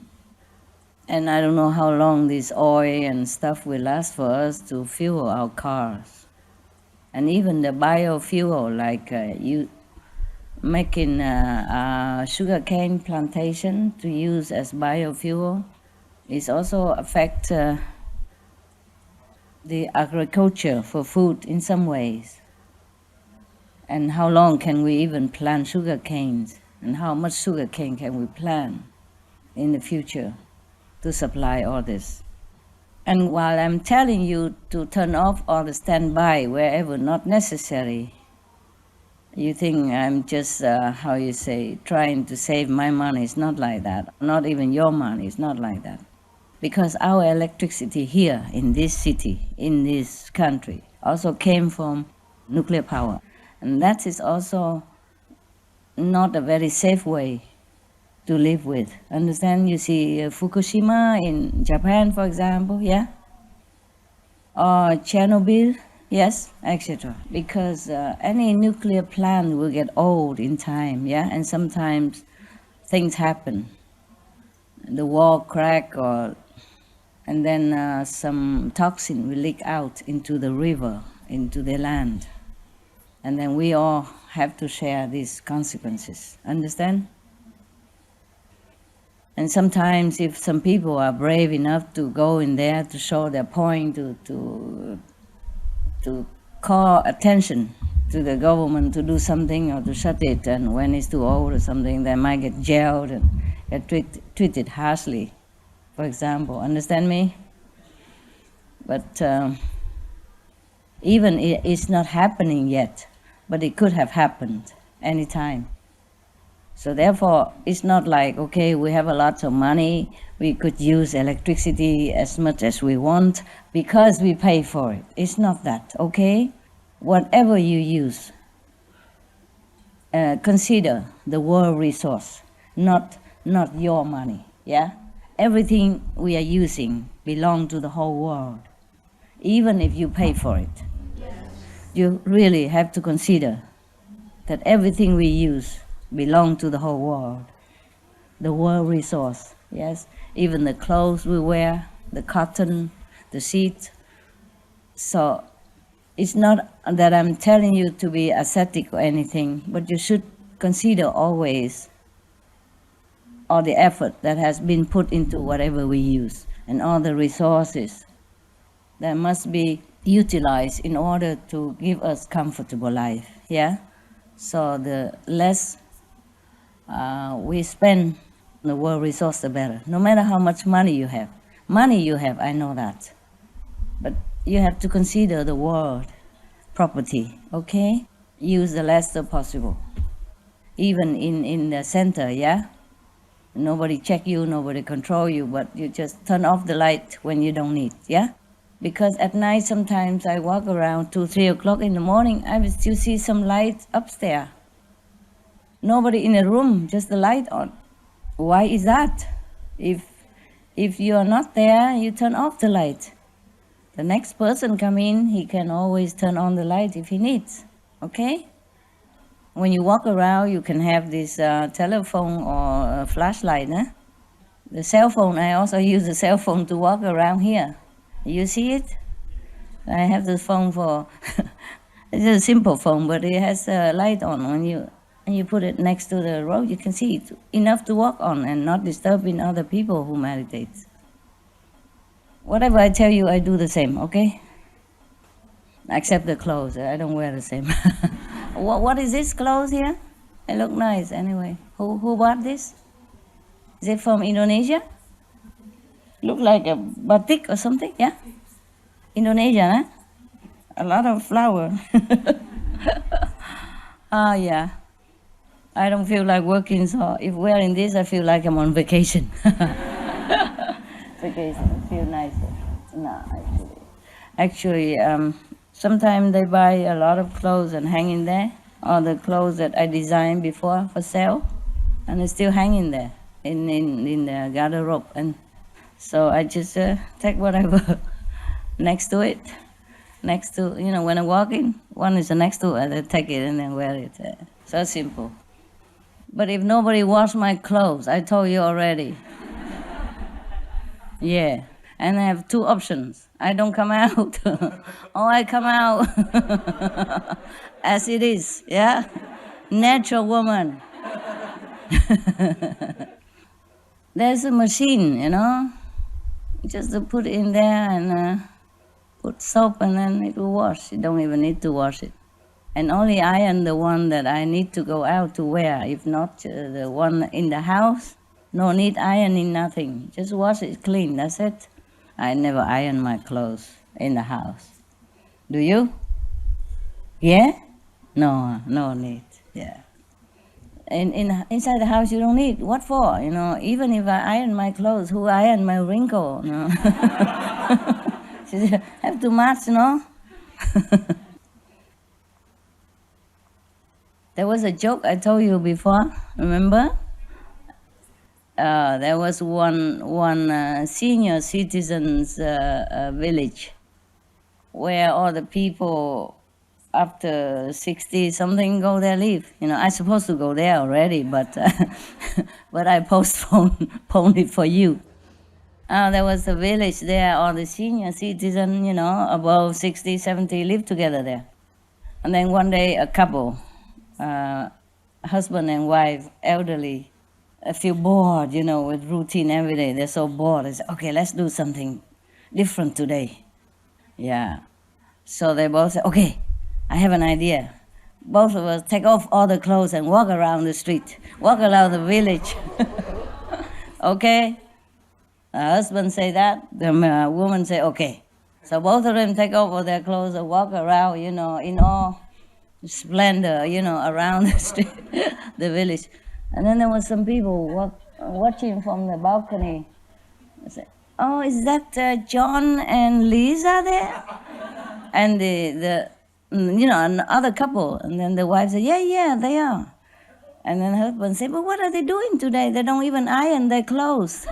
And I don't know how long this oil and stuff will last for us to fuel our cars. And even the biofuel, like you making a sugarcane plantation to use as biofuel, is also affect the agriculture for food in some ways. And how long can we even plant sugar canes? And how much sugar cane can we plant in the future to supply all this? And while I'm telling you to turn off all the standby wherever not necessary, you think I'm just, trying to save my money. It's not like that. Not even your money. It's not like that. Because our electricity here in this city, in this country, also came from nuclear power. And that is also not a very safe way to live with. Understand? You see Fukushima in Japan, for example, yeah? Or Chernobyl, yes, etc. Because any nuclear plant will get old in time, yeah? And sometimes things happen. The wall crack, and then some toxin will leak out into the river, into the land. And then we all have to share these consequences. Understand? And sometimes if some people are brave enough to go in there to show their point, to call attention to the government to do something or to shut it, and when it's too old or something, they might get jailed and get treated harshly, for example. Understand me? But even it's not happening yet, but it could have happened anytime. So therefore, it's not like, okay, we have a lot of money, we could use electricity as much as we want because we pay for it. It's not that, okay? Whatever you use, consider the world resource, not your money, yeah? Everything we are using belongs to the whole world, even if you pay for it. You really have to consider that everything we use belongs to the whole world, the world resource, yes? Even the clothes we wear, the cotton, the sheet. So it's not that I'm telling you to be ascetic or anything, but you should consider always all the effort that has been put into whatever we use and all the resources that must be utilized in order to give us comfortable life, yeah? So the less we spend the world resource, the better. No matter how much money you have. Money you have, I know that. But you have to consider the world property, okay? Use the less possible. Even in the center, yeah? Nobody check you, nobody control you, but you just turn off the light when you don't need, yeah? Because at night sometimes I walk around 2, 3 o'clock in the morning, I will still see some light upstairs. Nobody in the room, just the light on. Why is that? If you are not there, you turn off the light. The next person come in, he can always turn on the light if he needs, okay? When you walk around, you can have this telephone or a flashlight, eh? The cell phone, I also use the cell phone to walk around here. You see it? I have the phone for, it's a simple phone, but it has a light on. When you put it next to the road, you can see it enough to walk on and not disturbing other people who meditate. Whatever I tell you, I do the same, okay? Except the clothes, I don't wear the same. What is this clothes here? It look nice anyway. Who bought this? Is it from Indonesia? Look like a batik or something, yeah? Indonesian, huh? A lot of flower. Yeah. I don't feel like working, so if wearing this, I feel like I'm on vacation. Vacation, feel nicer. No, actually, sometimes they buy a lot of clothes and hang in there, or the clothes that I designed before for sale, and it's still hanging there in the garderobe. And so I just take whatever next to it. Next to, when I walk in, one is next to it, I take it and then wear it. So simple. But if nobody wash my clothes, I told you already. Yeah, and I have 2 options. I don't come out, or I come out as it is, yeah? Natural woman. There's a machine, just to put it in there and put soap and then it will wash. You don't even need to wash it. And only iron the one that I need to go out to wear. If not, the one in the house, no need ironing, nothing. Just wash it clean, that's it. I never iron my clothes in the house. Do you? Yeah? No need, yeah. Inside the house you don't need. What for? Even if I iron my clothes, who iron my wrinkle? Have too much, There was a joke I told you before, remember? There was one senior citizens village where all the people after 60 something go there live. You know, I supposed to go there already, but but I postponed it for you. There was a village there, all the senior citizens, you know, above 60, 70 live together there. And then one day a couple, husband and wife, elderly, feel bored, you know, with routine every day. They're so bored. They say, okay, let's do something different today. Yeah. So they both say, okay, I have an idea. Both of us take off all the clothes and walk around the street, walk around the village. Okay? The husband say that, the woman say, okay. So both of them take off all their clothes and walk around, you know, in all splendor, you know, around the street, the village. And then there was some people watching from the balcony. I said, oh, is that John and Lisa there? And the you know, another couple. And then the wife said, yeah, they are. And then the husband said, but what are they doing today? They don't even iron their clothes.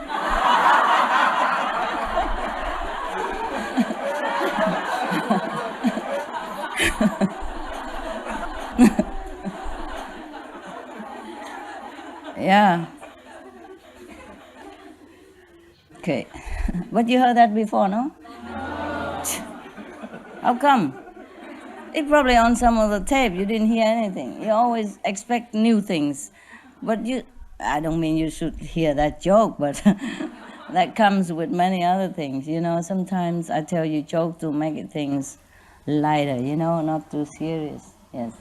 Yeah. Okay. But you heard that before, no? How come? It's probably on some of the tape. You didn't hear anything. You always expect new things. But I don't mean you should hear that joke, but that comes with many other things. You know, sometimes I tell you joke to make things lighter, you know, not too serious. Yes.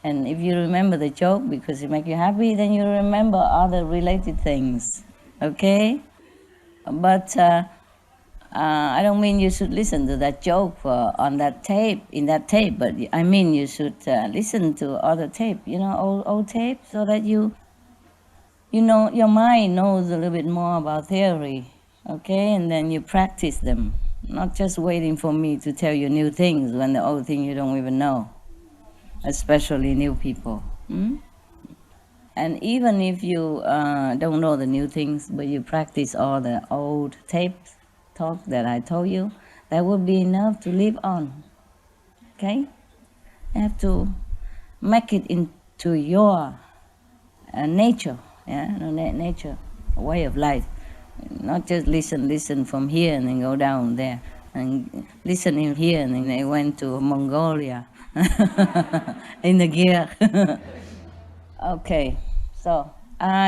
And if you remember the joke because it makes you happy, then you remember other related things, okay? But I don't mean you should listen to that joke in that tape, but I mean you should listen to other tape, you know, old tape, so that you know, your mind knows a little bit more about theory, okay? And then you practice them, not just waiting for me to tell you new things when the old thing you don't even know. Especially new people. And even if you don't know the new things, but you practice all the old tapes, talk that I told you, that would be enough to live on. Okay? You have to make it into your nature, yeah, nature, a way of life. Not just listen from here and then go down there, and listen in here and then they went to Mongolia. In the gear. Okay, so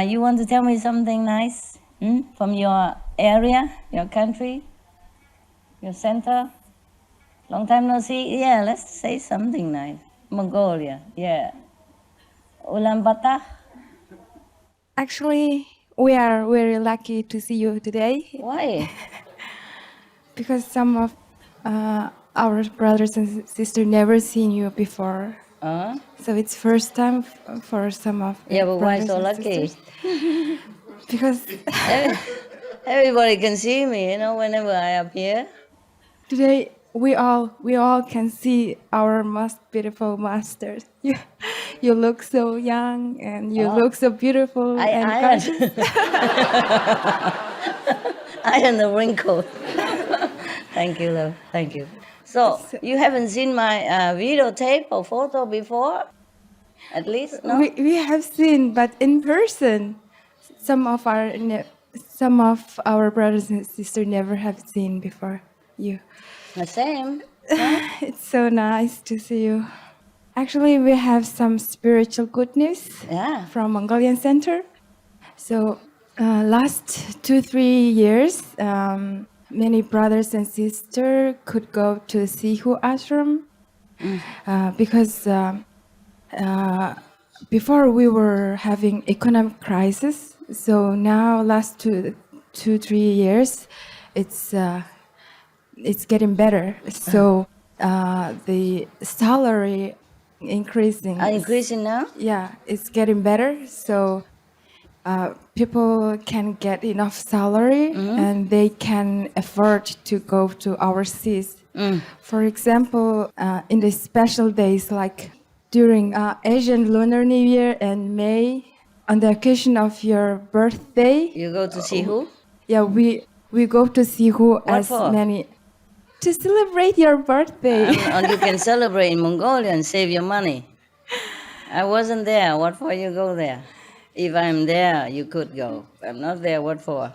you want to tell me something nice from your area, your country, your center? Long time no see? Yeah, let's say something nice. Mongolia, yeah. Ulaanbaatar? Actually, we are very lucky to see you today. Why? Because some of our brothers and sisters never seen you before. So it's first time for some of yeah, but why so lucky? Because everybody can see me, you know, whenever I appear. Today we all can see our most beautiful masters. You look so young and you look so beautiful and gorgeous. I am the wrinkle. Thank you, love. Thank you. So, you haven't seen my videotape or photo before? At least, no? We have seen, but in person, some of our brothers and sisters never have seen before you. The same. It's so nice to see you. Actually, we have some spiritual good news from Mongolian Center. So, last 2-3 years, many brothers and sisters could go to Sihu Ashram because before we were having economic crisis. So now, last 2-3 years, it's getting better. So the salary increasing. Increasing now? Yeah, it's getting better. So people can get enough salary and they can afford to go to overseas. For example, in the special days like during Asian Lunar New Year and May, on the occasion of your birthday. You go to see who? Yeah, we go to Sihu as for? many to celebrate your birthday. And you can celebrate in Mongolia and save your money. I wasn't there. What for you go there? If I'm there, you could go. I'm not there. What for?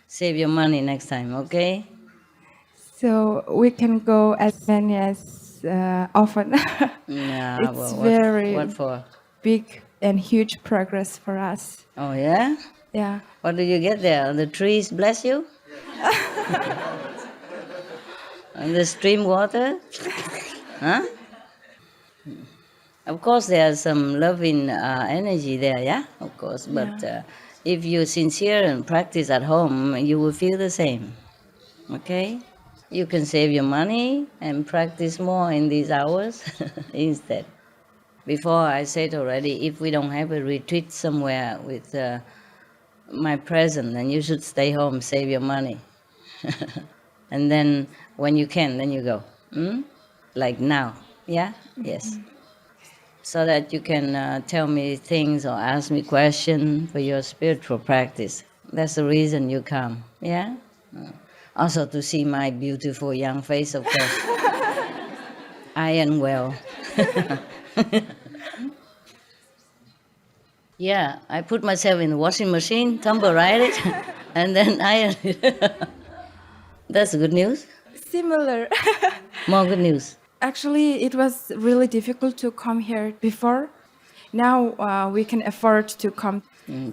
Save your money next time, okay? So we can go as many as often. Yeah, It's well, very what for? big and huge progress for us. Oh, yeah? Yeah. What do you get there? The trees bless you? And the stream water? Huh? Of course, there's some loving energy there, yeah? Of course, but if you're sincere and practice at home, you will feel the same, okay? You can save your money and practice more in these hours instead. Before I said already, if we don't have a retreat somewhere with my present, then you should stay home, save your money. And then when you can, then you go. Like now, yeah? Yes. So that you can tell me things or ask me questions for your spiritual practice. That's the reason you come, yeah? Also to see my beautiful young face, of course. Iron well. Yeah, I put myself in the washing machine, tumble right it, and then iron it. That's good news. Similar. More good news. Actually, it was really difficult to come here before. Now we can afford to come.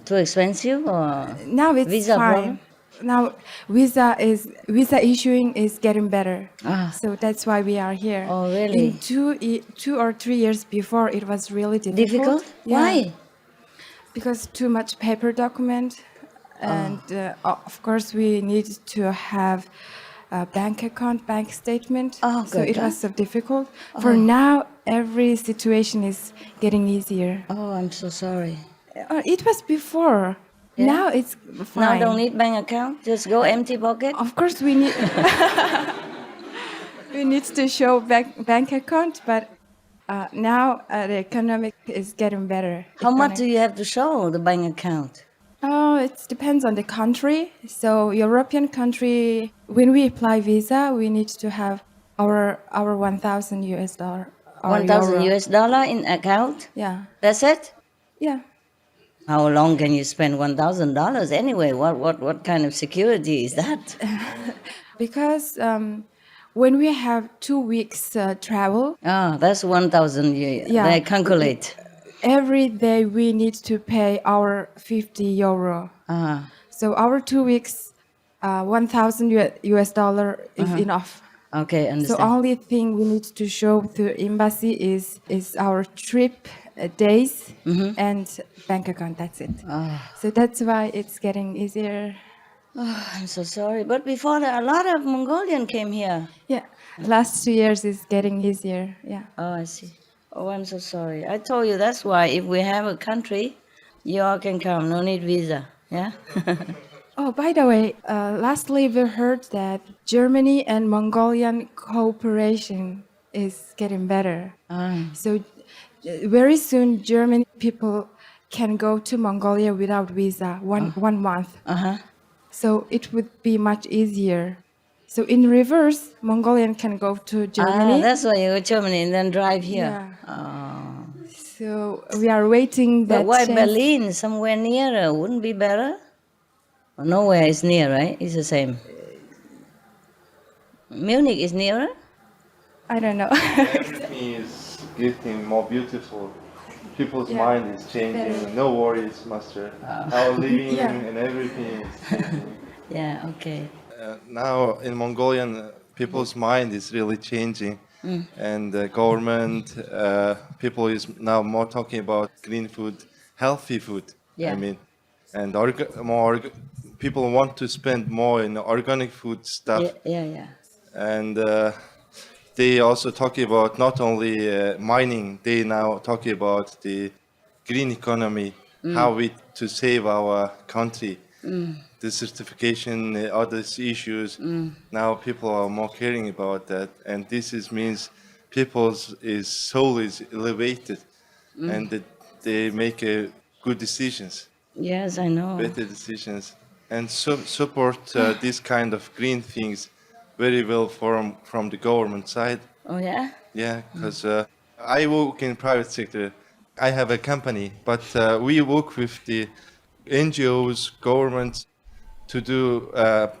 Too expensive or Now it's visa fine. problem? Now visa issuing is getting better. So that's why we are here. Oh, really? In 2 or 3 years before, it was really difficult. Difficult? Yeah. Why? Because too much paper document, and of course we need to have a bank account, bank statement. Oh, so good, it huh? was so difficult. For now, every situation is getting easier. Oh, I'm so sorry. It was before. Yeah? Now it's fine. Now don't need bank account? Just go empty pocket? Of course we need we need to show bank account, but now the economic is getting better. How much do you have to show the bank account? Oh, it depends on the country. So European country, when we apply visa, we need to have our 1,000 US dollar. or 1,000 euro. US dollar in account? Yeah. That's it? Yeah. How long can you spend $1,000 anyway? What kind of security is that? Because when we have 2 weeks travel, That's 1,000. Yeah. They calculate. every day we need to pay our 50 euro. So our 2 weeks, 1,000 US dollar is enough. Okay, So understand. only thing we need to show to embassy is our trip days and bank account. That's it. So that's why it's getting easier. Oh, I'm so sorry. But before that, a lot of Mongolian came here. Yeah, last 2 years is getting easier. Yeah. Oh, I see. Oh, I'm so sorry. I told you that's why if we have a country, you all can come. No need visa. Yeah? Oh, by the way, lastly, we heard that Germany and Mongolian cooperation is getting better. So very soon, German people can go to Mongolia without visa, one month. So it would be much easier. So in reverse, Mongolian can go to Germany. That's why you go to Germany and then drive here. Yeah. So we are waiting that But why chance. Berlin, somewhere nearer, wouldn't be better? Well, nowhere is near, right? It's the same. Munich is nearer? I don't know. Everything is getting more beautiful. People's mind is changing. No worries, master. Our living and everything is changing. Yeah, okay. Now in Mongolian, people's mind is really changing, and the government, people is now more talking about green food, healthy food. Yeah. I mean, and people want to spend more in organic food stuff. Yeah. And they also talk about not only mining, they now talk about the green economy, how we to save our country. The certification, all these issues, now people are more caring about that. And this means people's soul is elevated, and that they make good decisions, Yes, I know. better decisions, and support this kind of green things very well from the government side. Oh, yeah? Yeah, because I work in private sector. I have a company, but we work with the NGOs, governments to do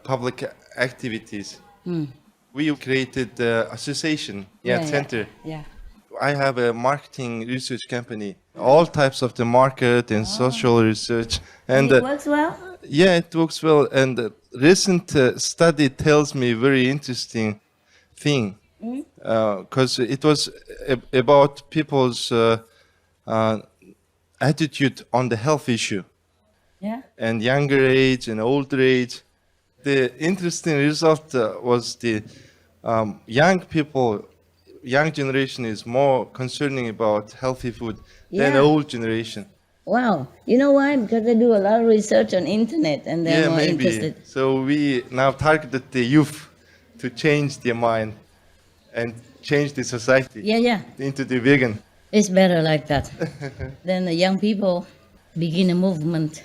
public activities. We created the association, center. Yeah. I have a marketing research company, all types of the market and social research. And it works well? yeah, it works well. And the recent study tells me very interesting thing, because it was about people's attitude on the health issue, and younger age and older age. The interesting result was the young people, young generation is more concerning about healthy food than old generation. Wow. You know why? Because they do a lot of research on internet and they're more maybe. interested. So we now targeted the youth to change their mind and change the society into the vegan. It's better like that. Then the young people begin a movement.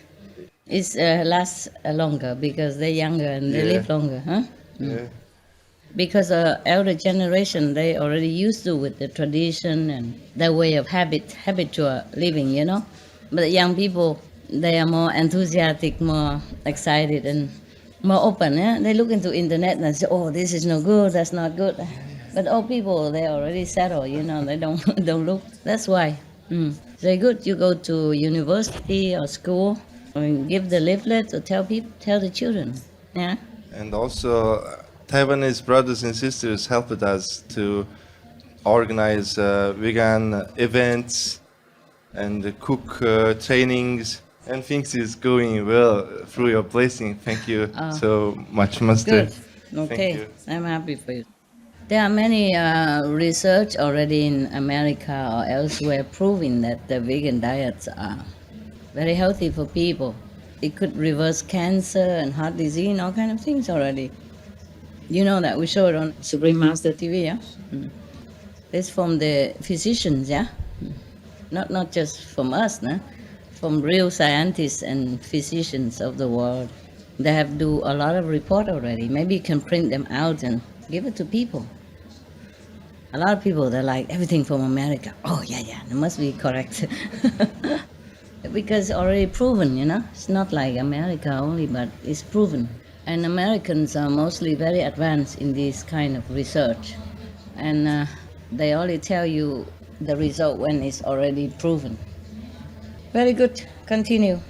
It lasts longer because they're younger and they live longer, huh? Yeah. Because elder generation, they already used to with the tradition and their way of habitual living, you know. But the young people, they are more enthusiastic, more excited, and more open. Yeah? They look into internet and say, "Oh, this is no good. That's not good." But old people, they already settled. You know, they don't look. That's why. Very good. You go to university or school and give the leaflet or tell the children. Yeah. And also, Taiwanese brothers and sisters helped us to organize vegan events and cook trainings, and things is going well through your blessing. Thank you so much, Master. Good. Okay, I'm happy for you. There are many research already in America or elsewhere proving that the vegan diets are very healthy for people. It could reverse cancer and heart disease and all kind of things already. You know that we show it on Supreme Master TV, yeah? It's from the physicians, yeah? Not just from us, no? From real scientists and physicians of the world. They have do a lot of report already. Maybe you can print them out and give it to people. A lot of people, they're like, everything from America. Oh, yeah, it must be correct. Because already proven, you know? It's not like America only, but it's proven. And Americans are mostly very advanced in this kind of research. And they only tell you the result when it's already proven. Very good. Continue.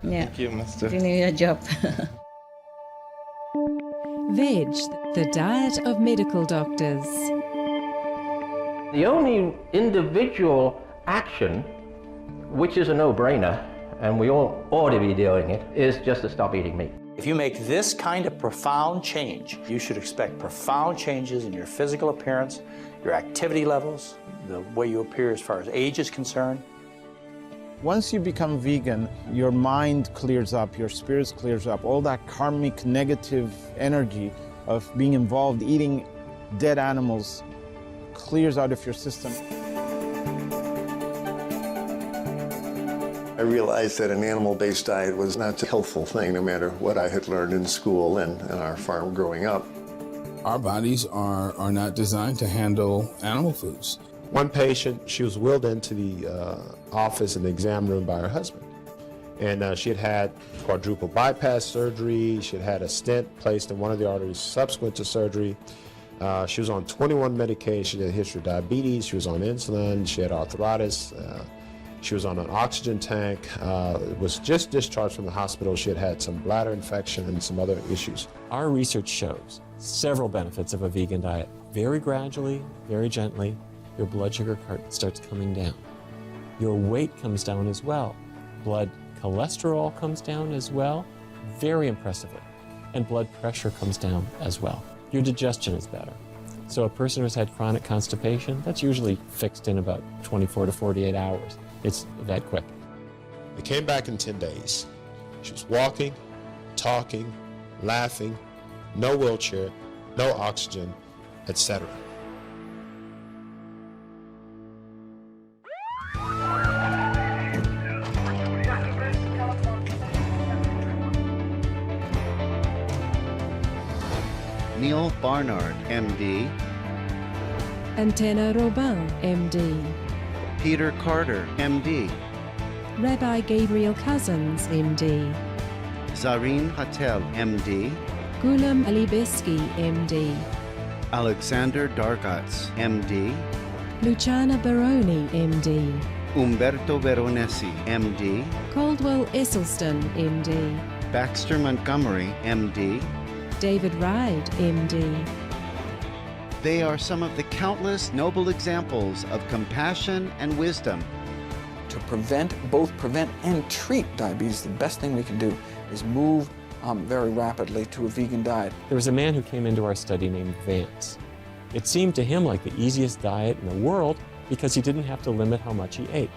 Yeah. Thank you, Master. Continue your job. Veg, the diet of medical doctors. The only individual action, which is a no-brainer, and we all ought to be doing it, is just to stop eating meat. If you make this kind of profound change, you should expect profound changes in your physical appearance, your activity levels, the way you appear as far as age is concerned. Once you become vegan, your mind clears up, your spirit clears up, all that karmic negative energy of being involved eating dead animals clears out of your system. I realized that an animal-based diet was not a healthful thing, no matter what I had learned in school and on our farm growing up. Our bodies are not designed to handle animal foods. One patient, she was wheeled into the office in the exam room by her husband. And she had had quadruple bypass surgery. She had had a stent placed in one of the arteries subsequent to surgery. She was on 21 medications. She had a history of diabetes. She was on insulin. She had arthritis. She was on an oxygen tank. Was just discharged from the hospital. She had had some bladder infection and some other issues. Our research shows several benefits of a vegan diet. Very gradually, very gently, your blood sugar starts coming down. Your weight comes down as well. Blood cholesterol comes down as well, very impressively. And blood pressure comes down as well. Your digestion is better. So a person who's had chronic constipation, that's usually fixed in about 24 to 48 hours. It's that quick. They came back in 10 days. She was walking, talking, laughing, no wheelchair, no oxygen, etc. Neil Barnard, MD. Antenna Robin, MD. Peter Carter, MD. Rabbi Gabriel Cousins, MD. Zareen Patel, MD. Gulam Alibeski, MD. Alexander Dargatz, MD. Luciana Baroni, MD. Umberto Veronesi, MD. Caldwell Esselstyn, MD. Baxter Montgomery, MD. David Ride, MD. They are some of the countless noble examples of compassion and wisdom. To both prevent and treat diabetes, the best thing we can do is move very rapidly to a vegan diet. There was a man who came into our study named Vance. It seemed to him like the easiest diet in the world because he didn't have to limit how much he ate.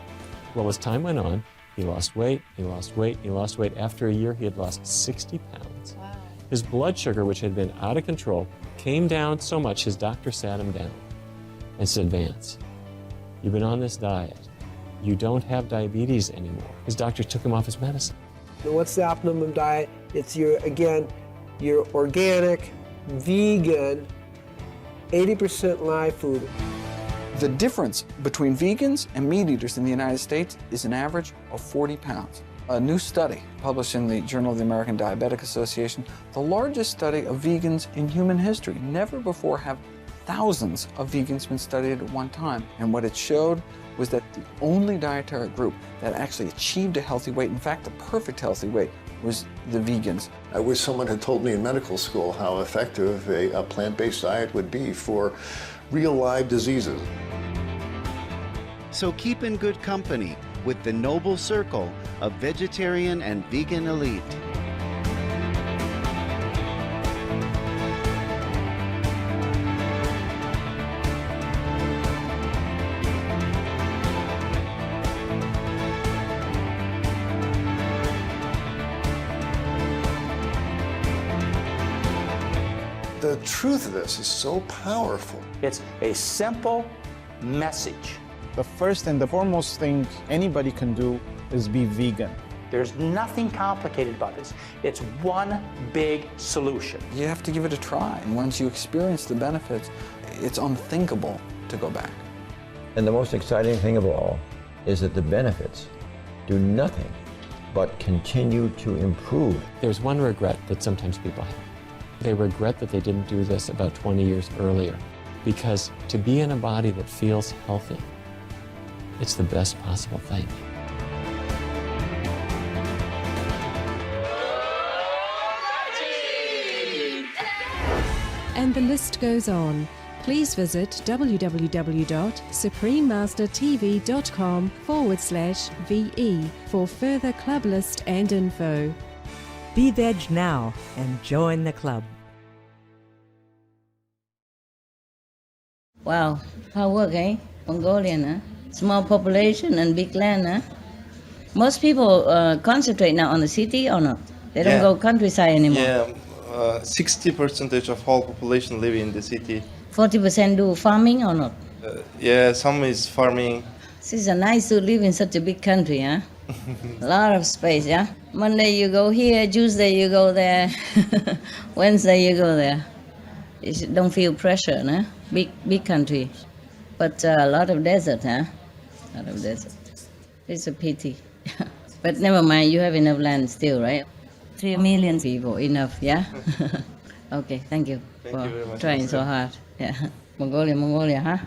Well, as time went on, he lost weight, he lost weight, he lost weight. After a year, he had lost 60 pounds. Wow. His blood sugar, which had been out of control, came down so much his doctor sat him down and said, Vance, you've been on this diet. You don't have diabetes anymore. His doctor took him off his medicine. So what's the optimum diet? It's your organic, vegan, 80% live food. The difference between vegans and meat eaters in the United States is an average of 40 pounds. A new study published in the Journal of the American Diabetic Association, the largest study of vegans in human history. Never before have thousands of vegans been studied at one time. And what it showed was that the only dietary group that actually achieved a healthy weight, in fact, the perfect healthy weight, was the vegans. I wish someone had told me in medical school how effective a plant-based diet would be for real live diseases. So keep in good company with the noble circle of vegetarian and vegan elite. The truth of this is so powerful. It's a simple message. The first and the foremost thing anybody can do is be vegan. There's nothing complicated about this. It's one big solution. You have to give it a try. And once you experience the benefits, it's unthinkable to go back. And the most exciting thing of all is that the benefits do nothing but continue to improve. There's one regret that sometimes people have. They regret that they didn't do this about 20 years earlier, because to be in a body that feels healthy, it's the best possible thing. And the list goes on. Please visit www.suprememastertv.com/VE for further club list and info. Be veg now and join the club. Wow, hard work, eh? Mongolian, huh? Small population and big land, huh? Most people concentrate now on the city or not? They don't go countryside anymore. Yeah, 60% of whole population live in the city. 40% do farming or not? Yeah, some is farming. It's nice to live in such a big country, huh? A lot of space, yeah? Monday you go here, Tuesday you go there, Wednesday you go there. You don't feel pressure, huh? Big country. But a lot of desert, huh? A lot of desert. It's a pity. But never mind, you have enough land still, right? 3 million people, enough, yeah? Okay, thank you for trying so hard. Yeah, Mongolia, huh?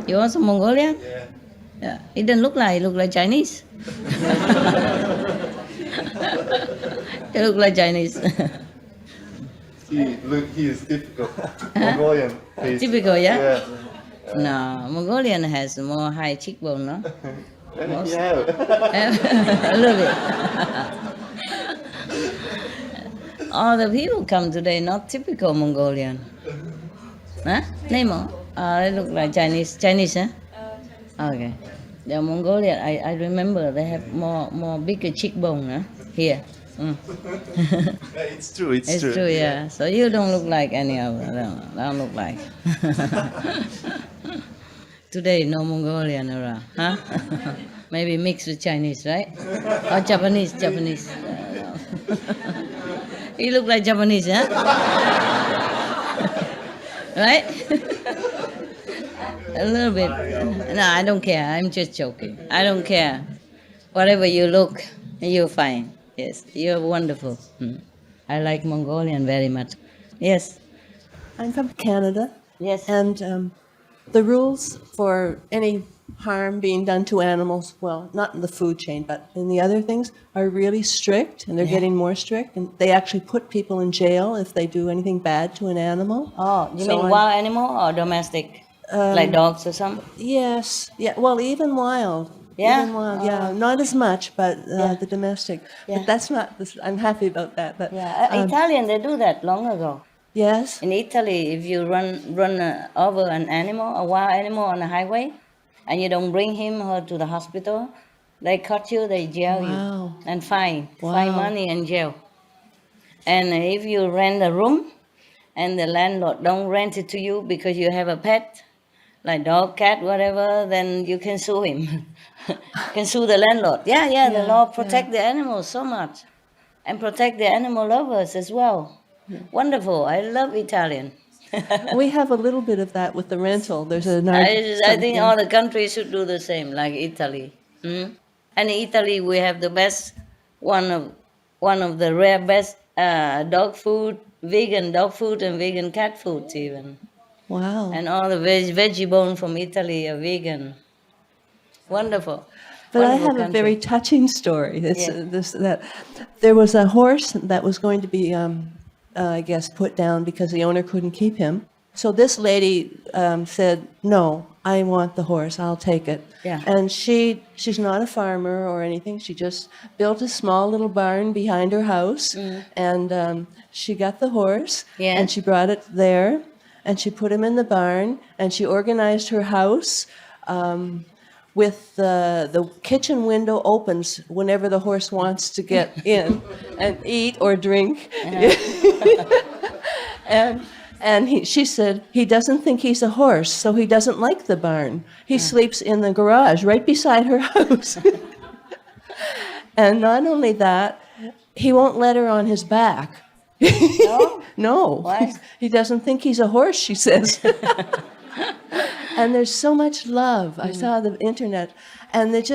You also Mongolian? Yeah. Yeah. It doesn't look like Chinese. You look like Chinese. He is typical Mongolian face. Typical, yeah? No, Mongolian has more high cheekbone, no? Yeah. A little bit. All the people come today not typical Mongolian. Huh? Nemo? They look like Chinese, huh? Okay. The Mongolian, I remember they have more bigger cheekbone, huh? Here. It's true. It's true, yeah. So you don't look like any of them. Don't look like. Today, no Mongolian around, huh? Maybe mixed with Chinese, right? Or Japanese. You look like Japanese, huh? right? A little bit. No, I don't care. I'm just joking. I don't care. Whatever you look, you're fine. Yes, you're wonderful. I like Mongolian very much. Yes. I'm from Canada. Yes. And the rules for any harm being done to animals, well, not in the food chain, but in the other things, are really strict, and they're getting more strict. And they actually put people in jail if they do anything bad to an animal. Oh, you So mean I'm- wild animal or domestic? Like dogs or something? Yes. Yeah. Well, even wild. Yeah? Even wild. Oh. Yeah. Not as much, but the domestic. Yeah. But that's not. I'm happy about that. But Italian, they do that long ago. Yes. In Italy, if you run over an animal, a wild animal on a highway, and you don't bring him or her to the hospital, they cut you, they jail you, and fine Wow. money and jail. And if you rent a room, and the landlord don't rent it to you because you have a pet, like dog, cat, whatever, then you can sue him. Can sue the landlord. Yeah, the law protect the animals so much, and protect the animal lovers as well. Wonderful. I love Italian. We have a little bit of that with the rental. There's a I think all the countries should do the same, like Italy. And in Italy, we have the best, one of the rare best dog food, vegan dog food and vegan cat foods even. Wow. And all the veggie bone from Italy are vegan. Wonderful. But I Wonderful have a country. very touching story. It's, Yeah. that there was a horse that was going to be, I guess, put down because the owner couldn't keep him. So this lady said, "No, I want the horse. I'll take it." Yeah. And she's not a farmer or anything. She just built a small little barn behind her house, and she got the horse, Yeah. and she brought it there, and she put him in the barn, and she organized her house. With the kitchen window opens whenever the horse wants to get in and eat or drink. And she said he doesn't think he's a horse, so he doesn't like the barn. He sleeps in the garage right beside her house. And not only that, he won't let her on his back. No? No. Why? He doesn't think he's a horse, she says. And there's so much love. I saw the internet, and there's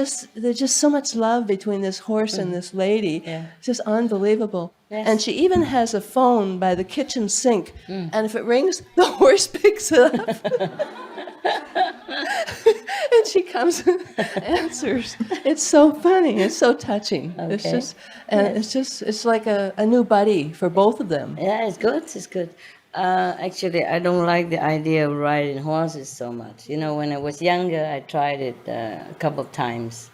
just so much love between this horse and this lady. Yeah. It's just unbelievable. Yes. And she even has a phone by the kitchen sink, and if it rings, the horse picks it up. And she comes and answers. It's so funny. It's so touching. It's Okay. just, and it's like a new buddy for both of them. Yeah, it's good. It's good. Actually, I don't like the idea of riding horses so much. You know, when I was younger, I tried it a couple of times.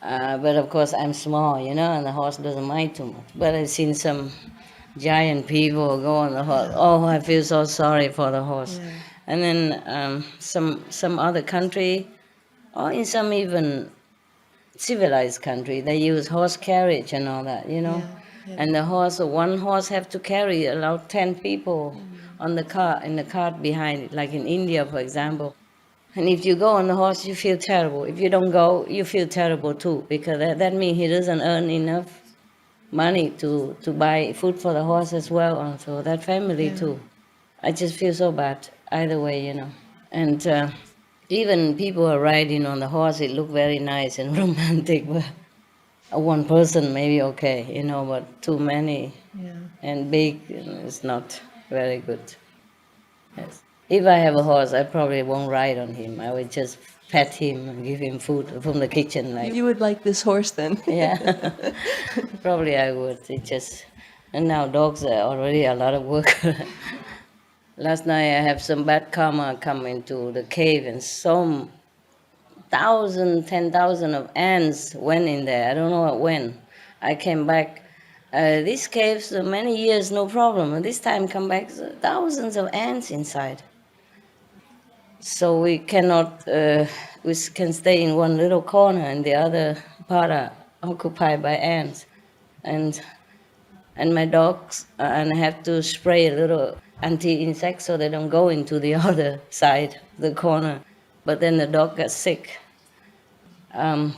But of course, I'm small, you know, and the horse doesn't mind too much. But I've seen some giant people go on the horse. Oh, I feel so sorry for the horse. And then some other country, or in some even civilized country, they use horse carriage and all that, you know. And the horse, one horse have to carry about 10 people on the car, in the cart behind it, like in India, for example. And if you go on the horse, you feel terrible. If you don't go, you feel terrible too, because that means he doesn't earn enough money to buy food for the horse as well, and so that family too. I just feel so bad either way, you know. And even people are riding on the horse, it look very nice and romantic, but one person maybe okay, you know, but too many and big, it's not very good. Yes. If I have a horse, I probably won't ride on him. I would just pet him and give him food from the kitchen. Like You would like this horse then? yeah, probably I would. It just, and now dogs are already a lot of work. Last night I have some bad karma come into the cave, and some 10,000 of ants went in there. I don't know when. I came back. These caves, many years, no problem. And this time come back, thousands of ants inside. So we cannot, we can stay in one little corner and the other part are occupied by ants. And my dogs, and I have to spray a little anti-insect so they don't go into the other side, the corner. But then the dog got sick,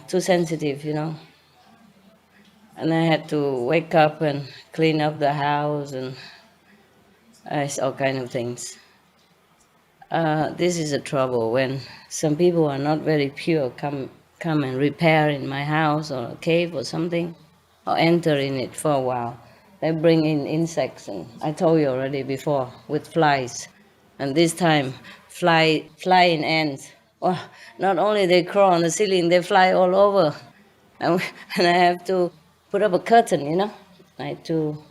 too sensitive, you know. And I had to wake up and clean up the house and all kind of things. This is a trouble when some people are not very pure come and repair in my house or a cave or something, or enter in it for a while. They bring in insects, and I told you already before, with flies. And this time, flying ants. Oh, not only they crawl on the ceiling, they fly all over. And I have to put up a curtain, you know, like to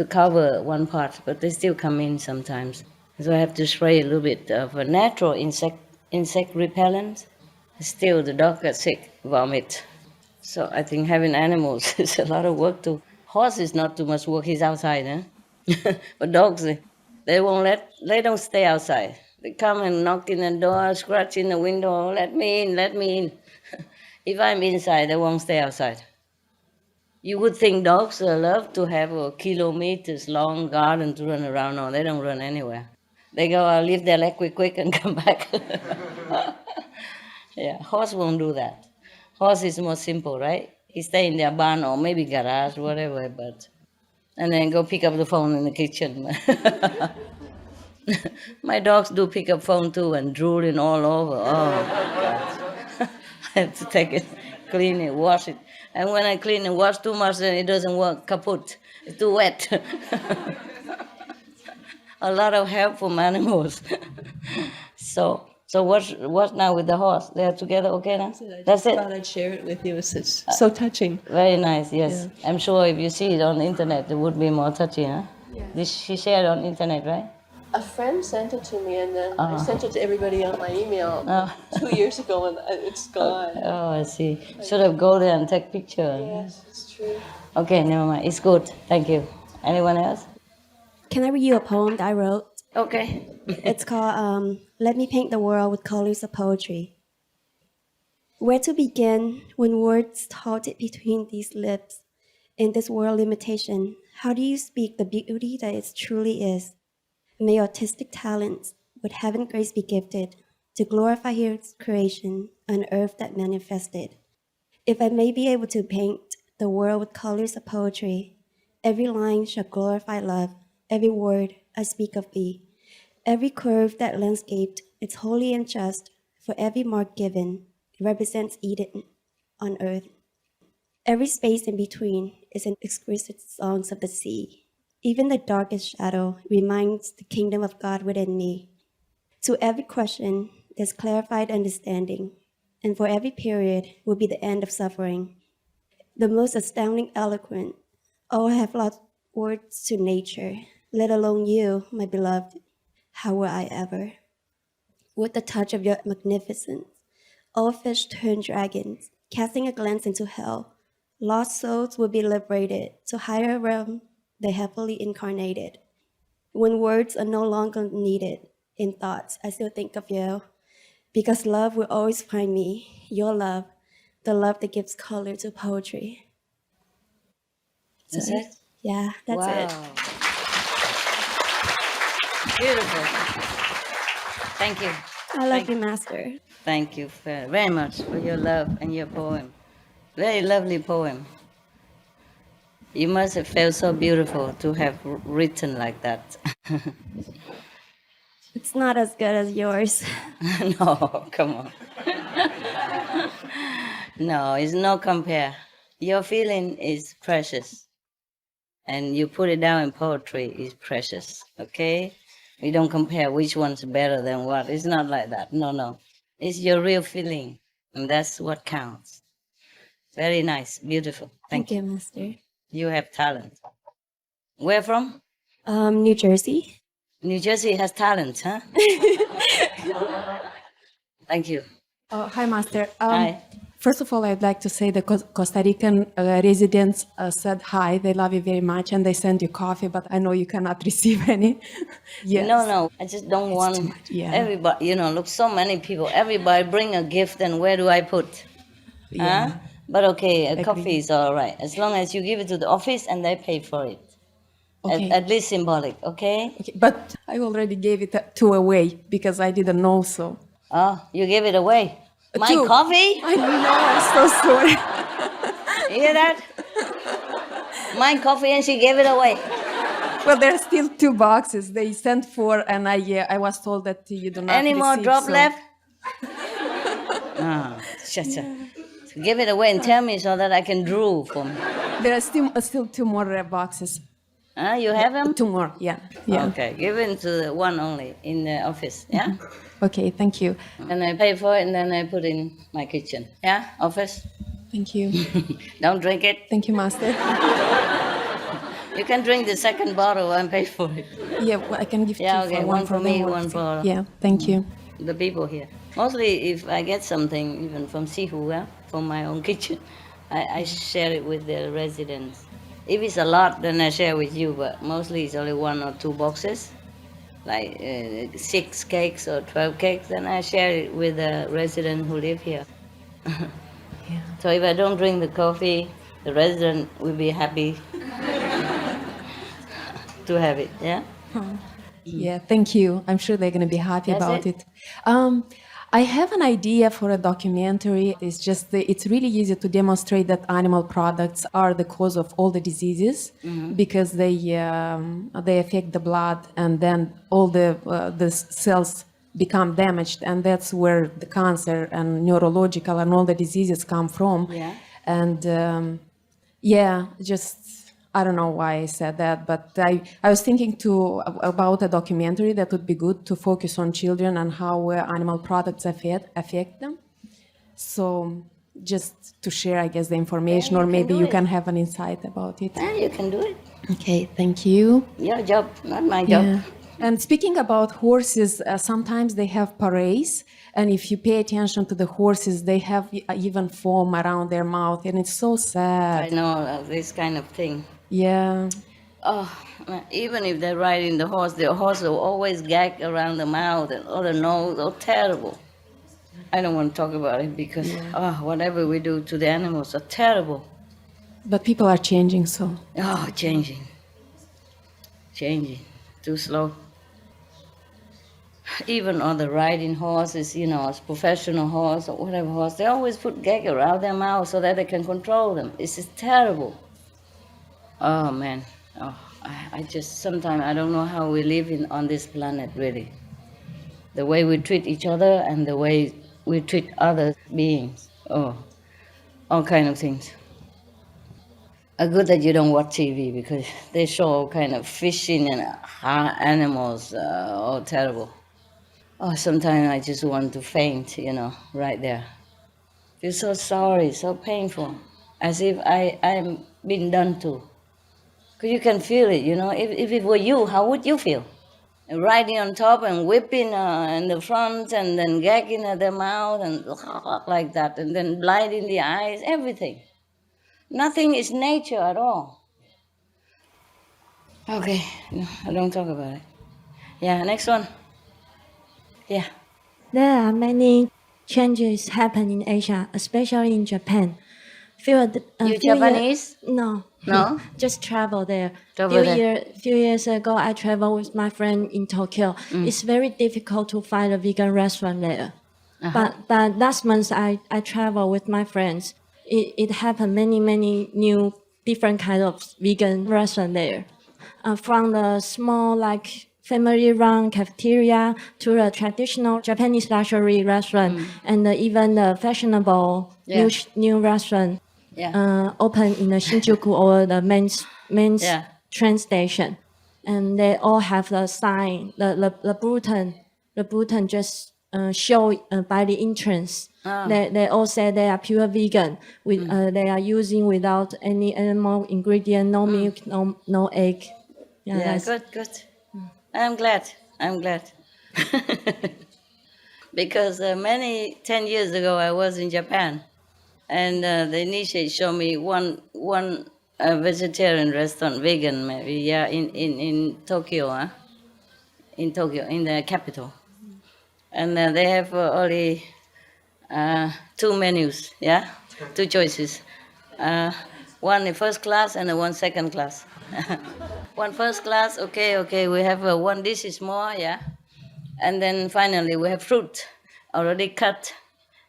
cover one part, but they still come in sometimes. So I have to spray a little bit of a natural insect repellent. Still, the dog gets sick, vomit. So I think having animals is a lot of work too. Horse is not too much work, he's outside, huh? But dogs, they don't stay outside. They come and knock in the door, scratch in the window, let me in, let me in. If I'm inside, they won't stay outside. You would think dogs love to have a kilometers long garden to run around. No, they don't run anywhere. They go leave their leg quick and come back. Yeah, horse won't do that. Horse is more simple, right? He stay in their barn or maybe garage, whatever, and then go pick up the phone in the kitchen. My dogs do pick up phone too and drooling all over. Oh, God. I have to take it, clean it, wash it. And when I clean and wash too much, then it doesn't work, kaput. It's too wet. A lot of help from animals. So what's now with the horse? They are together okay now? That's it? I thought I'd share it with you. It's so touching. Very nice, yes. Yeah. I'm sure if you see it on the internet, it would be more touching, huh? Yeah. She shared on internet, right? A friend sent it to me, and then I sent it to everybody on my email 2 years ago, and it's gone. Oh, I see. Should have go there and take picture. Yes, it's true. Okay, never mind. It's good. Thank you. Anyone else? Can I read you a poem that I wrote? Okay. It's called Let Me Paint the World with Colors of Poetry. Where to begin when words halted between these lips? In this world limitation, how do you speak the beauty that it truly is? May artistic talents with heaven grace be gifted to glorify His creation on earth that manifested. If I may be able to paint the world with colors of poetry, every line shall glorify love, every word I speak of thee. Every curve that landscaped is holy and just, for every mark given represents Eden on earth. Every space in between is an exquisite songs of the sea. Even the darkest shadow reminds the kingdom of God within me. To every question, there's clarified understanding, and for every period will be the end of suffering. The most astounding eloquent, all have lost words to nature, let alone you, my beloved. How will I ever? With the touch of your magnificence, all fish turn dragons, casting a glance into hell. Lost souls will be liberated to higher realm, they happily incarnated. When words are no longer needed, in thoughts I still think of you, because love will always find me, your love, the love that gives color to poetry. That's it? Yeah, that's it. Beautiful. Thank you. I love you, Master. Thank you very much for your love and your poem. Very lovely poem. You must have felt so beautiful to have written like that. It's not as good as yours. No, come on. No, it's no compare. Your feeling is precious. And you put it down in poetry is precious, okay? We don't compare which one's better than what. It's not like that. No. It's your real feeling, and that's what counts. Very nice, beautiful. Thank you, Master. You have talent. Where from? New Jersey. New Jersey has talent, huh? Thank you. Hi, Master. Hi. First of all, I'd like to say the Costa Rican residents said hi. They love you very much, and they send you coffee, but I know you cannot receive any. Yes. No. I just don't want yeah. everybody, look, so many people. Everybody bring a gift, and where do I put? Yeah. Huh? But okay, Agree. coffee is all right. As long as you give it to the office and they pay for it. Okay. At least symbolic, okay? But I already gave it two away because I didn't know so. Oh, you gave it away? My Two. coffee? I know, I'm so sorry. You hear that? My coffee and she gave it away. Well, there are still 2 boxes. They sent 4, and I was told that you do not Any more receive, drop so- left? Shut. Give it away and tell me so that I can drool from. There are still 2 more boxes. You have them? 2 more, yeah. Okay, give it to the one only in the office, yeah? Okay, thank you. And I pay for it and then I put in my kitchen. Yeah, office? Thank you. Don't drink it. Thank you, Master. You can drink the second bottle and pay for it. Yeah, well, I can give Yeah, 2 okay, for one for me, them, one for Yeah, thank you. the people here. Mostly if I get something, even from Sihu, from my own kitchen, I share it with the residents. If it's a lot, then I share with you, but mostly it's only 1 or 2 boxes, like 6 cakes or 12 cakes, then I share it with the residents who live here. So if I don't drink the coffee, the resident will be happy to have it, yeah? Yeah, thank you. I'm sure they're going to be happy That's about it? it. I have an idea for a documentary. It's just it's really easy to demonstrate that animal products are the cause of all the diseases because they affect the blood, and then all the cells become damaged, and that's where the cancer and neurological and all the diseases come from. Yeah. And just I don't know why I said that, but I was thinking about a documentary that would be good to focus on children and how animal products affect them. So just to share, I guess, the information, Yeah, or you can maybe do you it. can have an insight about it. Yeah, you can do it. Okay, thank you. Your job, not my job. Yeah. And speaking about horses, sometimes they have parades, and if you pay attention to the horses, they have even foam around their mouth, and it's so sad. I know this kind of thing. Yeah. Oh, even if they're riding the horse will always gag around the mouth or the nose. Oh, terrible. I don't want to talk about it because whatever we do to the animals are terrible. But people are changing, so. Oh, changing. Too slow. Even on the riding horses, as professional horse or whatever horse, they always put gag around their mouth so that they can control them. It's just terrible. Oh, man. Oh, I just, sometimes I don't know how we live on this planet, really. The way we treat each other and the way we treat other beings. Oh, all kind of things. Good that you don't watch TV because they show all kind of fishing and animals. Oh, terrible. Oh, sometimes I just want to faint, right there. Feel so sorry, so painful, as if I'm being done to. Because you can feel it, If it were you, how would you feel? Riding on top and whipping in the front and then gagging at the mouth and like that, and then blinding the eyes, everything. Nothing is nature at all. Okay, no, I don't talk about it. Yeah, next one. Yeah. There are many changes happen in Asia, especially in Japan. You Japanese? No. No? Just travel there. Travel there. Few years ago, I traveled with my friend in Tokyo. It's very difficult to find a vegan restaurant there. But last month, I traveled with my friends. It happened many new different kind of vegan restaurant there. From the small family-run cafeteria to a traditional Japanese luxury restaurant, and even the fashionable new restaurant open in the Shinjuku or the men's train station, and they all have the sign, the bulletin just show by the entrance. They all say they are pure vegan. They are using without any animal ingredient, no milk, no egg. Yeah, good. I'm glad. Because 10 years ago, I was in Japan, and the initiate showed me one vegetarian restaurant, vegan maybe, in Tokyo, in the capital. And they have only 2 menus, 2 choices. One in first class and one second class. One first class, okay, we have one dish is more, and then finally we have fruit already cut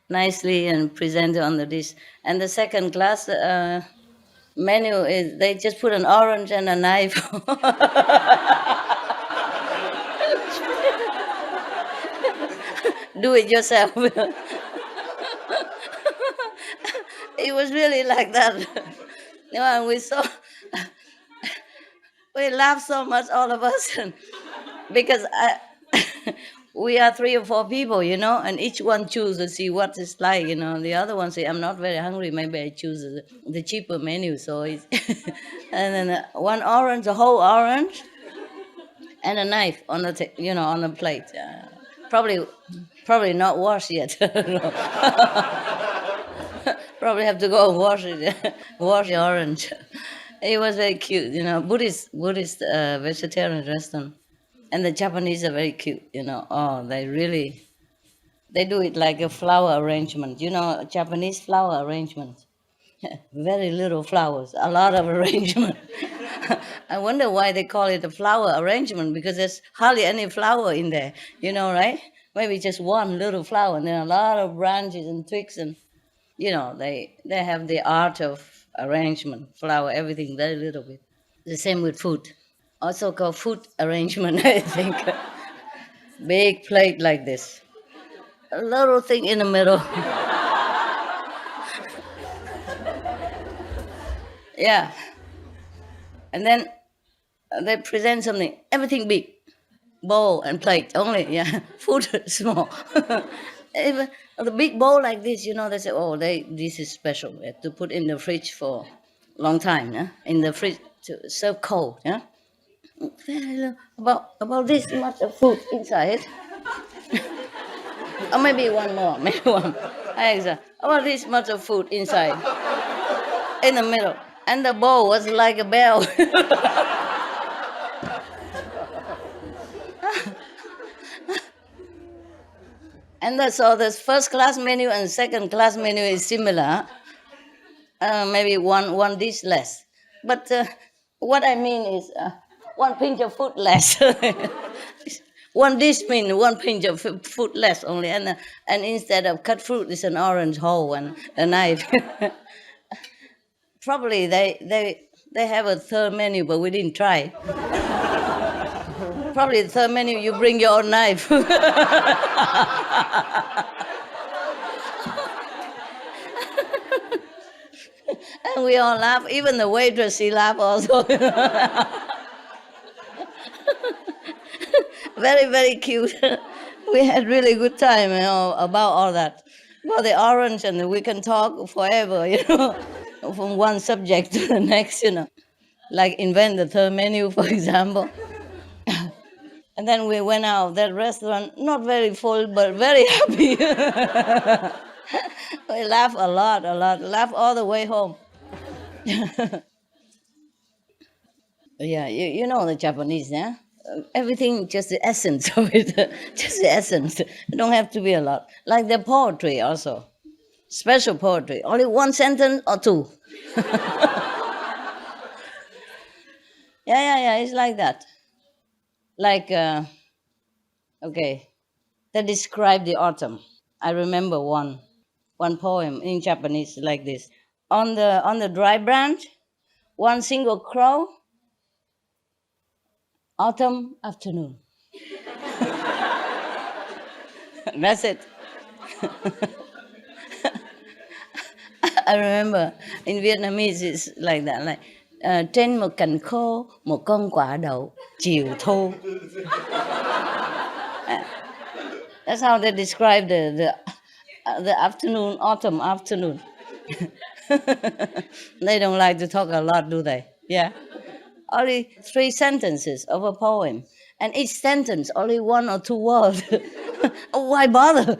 nicely and presented on the dish. And the second class, menu is they just put an orange and a knife. Do it yourself. It was really like that. And we saw, we laughed so much, all of us, because we are 3 or 4 people, and each one choose to see what it's like, The other one say, I'm not very hungry, maybe I choose the cheaper menu. So it's and then one orange, a whole orange, and a knife on the on the plate. Probably not washed yet. Probably have to go and wash it. Wash the orange. It was very cute, Buddhist vegetarian restaurant. And the Japanese are very cute, Oh, they do it like a flower arrangement, Japanese flower arrangement. Very little flowers, a lot of arrangement. I wonder why they call it a flower arrangement, because there's hardly any flower in there, right? Maybe just one little flower, and then a lot of branches and twigs, and they have the art of arrangement, flower, everything, very little bit. The same with food, also called food arrangement, I think. Big plate like this, a little thing in the middle. Yeah. And then they present something, everything big, bowl and plate only, yeah. Food small. Even the big bowl like this, they say, oh, this is special. We have to put in the fridge for a long time, yeah? In the fridge to serve cold, yeah. Very little, about this much of food inside. Or maybe one more, maybe one. About this much of food inside, in the middle. And the bowl was like a bell. And so this first class menu and second class menu is similar. Maybe one dish less. But what I mean is one pinch of food less. One dish means one pinch of food less only. And instead of cut fruit, it's an orange whole and a knife. Probably they have a third menu, but we didn't try. Probably the third menu, you bring your own knife. And we all laugh. Even the waitress, she laughed also. Very, very cute. We had really good time, about all that. About the orange, and we can talk forever, from one subject to the next, Like invent the third menu, for example. And then we went out of that restaurant, not very full, but very happy. We laughed a lot, laughed all the way home. Yeah, you know the Japanese, yeah? Everything, just the essence of it, just the essence. It don't have to be a lot. Like the poetry also, special poetry, only one sentence or two. Yeah, it's like that. Like, okay, they describe the autumn. I remember one poem in Japanese like this. On the dry branch, one single crow, autumn afternoon. That's it. I remember in Vietnamese it's like that, like trên một cành khô, một con quả đậu, chiều thu. That's how they describe the afternoon, autumn afternoon. They don't like to talk a lot, do they? Yeah. Only 3 sentences of a poem, and each sentence only 1 or 2 words. Why bother?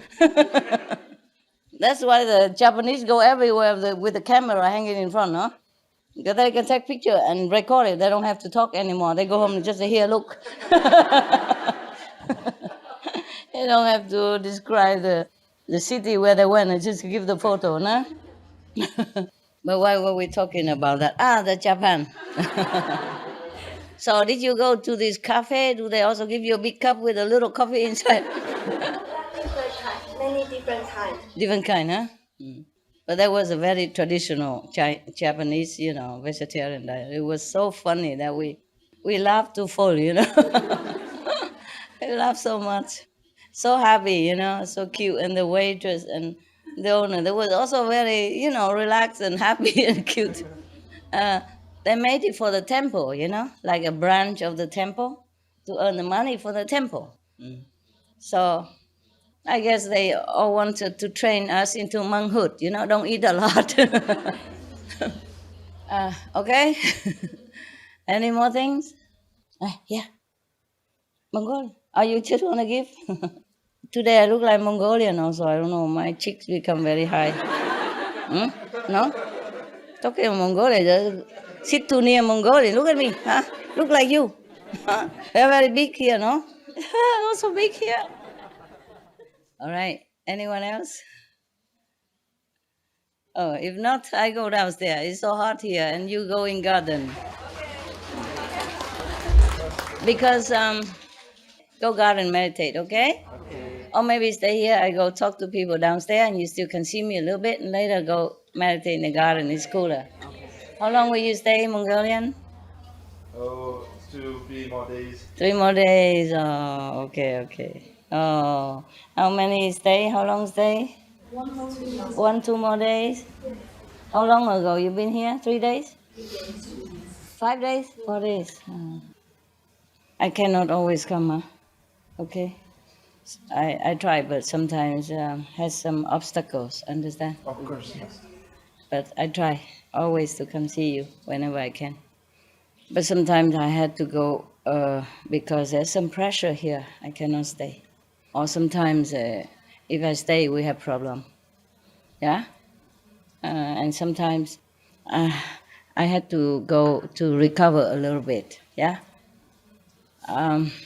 That's why the Japanese go everywhere with the camera hanging in front, huh? Because they can take picture and record it. They don't have to talk anymore. They go home and just say, here, look. They don't have to describe the city where they went and just give the photo, no? But why were we talking about that? The Japan. So did you go to this cafe? Do they also give you a big cup with a little coffee inside? Many different kinds. Different kind, huh? But that was a very traditional Japanese, vegetarian diet. It was so funny that we laughed to full, We laughed so much. So happy, so cute. And the waitress and the owner, they was also very, relaxed and happy and cute. Uh, they made it for the temple, like a branch of the temple to earn the money for the temple. So I guess they all wanted to train us into monkhood, don't eat a lot. Okay? Any more things? Yeah. Mongolian. Oh, you just want to give? Today I look like Mongolian also. I don't know. My cheeks become very high. No? Talking Mongolian. Just sit too near Mongolian. Look at me. Huh? Look like you. They're very big here, no? Also big here. All right. Anyone else? Oh, if not, I go downstairs. It's so hot here, and you go in garden. Because go garden meditate, okay? Or maybe stay here. I go talk to people downstairs, and you still can see me a little bit, and later go meditate in the garden. It's cooler. How long will you stay in Mongolian? Oh, 2-3 more days. 3 more days. Oh, okay. Oh, how many stay? How long stay? 1-2 more days. How long ago you been here? 3 days? 5 days? 4 days? I cannot always come, huh? Okay. I try, but sometimes has some obstacles, understand? Of course, yes. But I try always to come see you whenever I can. But sometimes I had to go because there's some pressure here. I cannot stay. Or sometimes if I stay, we have problem. Yeah? And sometimes I had to go to recover a little bit. Yeah?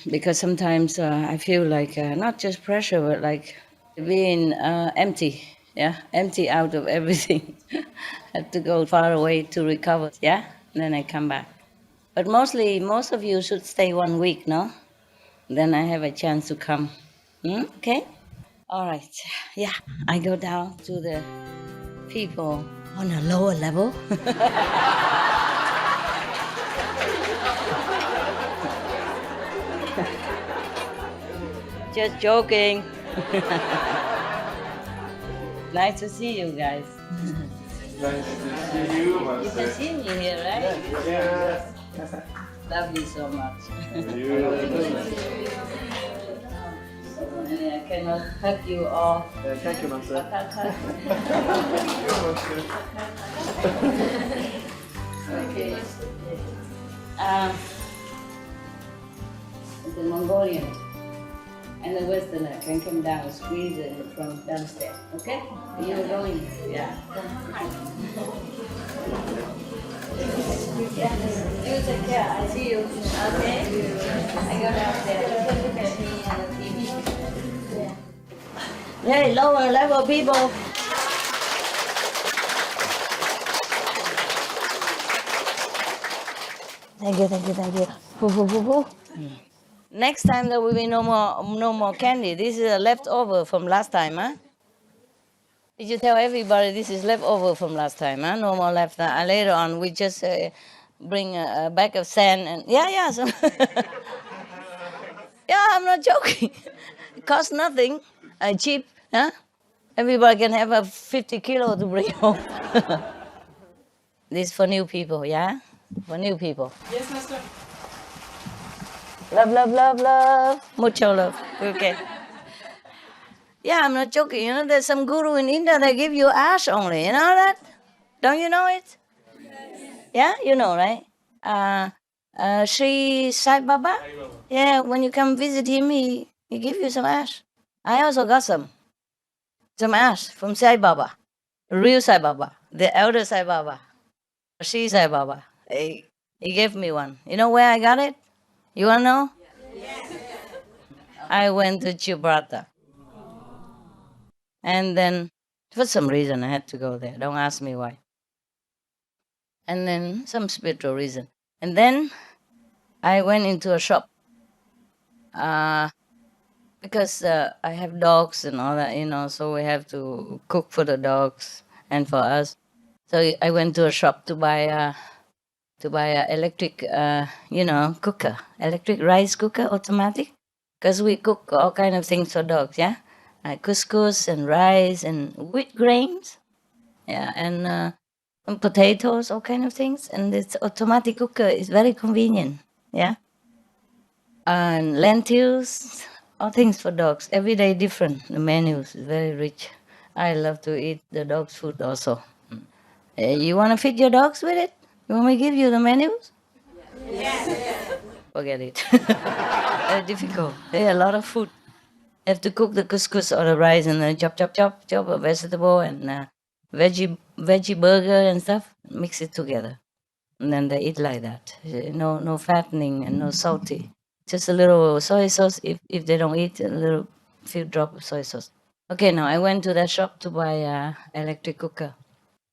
Because sometimes I feel like not just pressure, but like being empty, empty out of everything. Have to go far away to recover, and then I come back. But most of you should stay 1 week, no? Then I have a chance to come. Okay? All right. Yeah, I go down to the people on a lower level. Just joking. Nice to see you guys. Nice to see you, You can see me here, right? Yes. Love you so much. I cannot hug you all. Thank you, Master. Okay. The Mongolian and the Westerner can come down, squeeze it from downstairs. Okay? You're going, yeah. Yeah. You take care. I see you. Okay? I go downstairs. You can look at me on the TV. Yeah. Hey, lower level people. Thank you. Next time there will be no more candy. This is a leftover from last time, huh? Did you tell everybody this is leftover from last time, huh? No more left. Later on, we just bring a bag of sand and yeah. So yeah, I'm not joking. It costs nothing. Cheap, huh? Everybody can have a 50 kilo to bring home. This for new people, yeah? For new people. Yes, Master. Love. Mucho love. Okay. Yeah, I'm not joking. There's some guru in India that give you ash only. You know that? Don't you know it? Yeah, you know, right? Sri Sai Baba? Yeah, when you come visit him, he give you some ash. I also got some ash from Sai Baba. Real Sai Baba. The elder Sai Baba. Sri Sai Baba. He gave me one. You know where I got it? You want to know? Yes. I went to Gibraltar. And then, for some reason, I had to go there. Don't ask me why. And then, some spiritual reason. And then, I went into a shop. Because I have dogs and all that, so we have to cook for the dogs. and for us. So I went to a shop to buy a electric, cooker, electric rice cooker, automatic, because we cook all kind of things for dogs, yeah, couscous and rice and wheat grains, yeah, and potatoes, all kind of things. And this automatic cooker is very convenient, yeah. And lentils, all things for dogs. Every day different. The menus is very rich. I love to eat the dog's food also. You want to feed your dogs with it? You want me to give you the menus? Yes. Forget it. Very difficult. There are a lot of food. You have to cook the couscous or the rice and then chop a vegetable and veggie burger and stuff. Mix it together. And then they eat like that. No fattening and no salty. Just a little soy sauce if they don't eat, a little few drops of soy sauce. Okay, now I went to that shop to buy a electric cooker.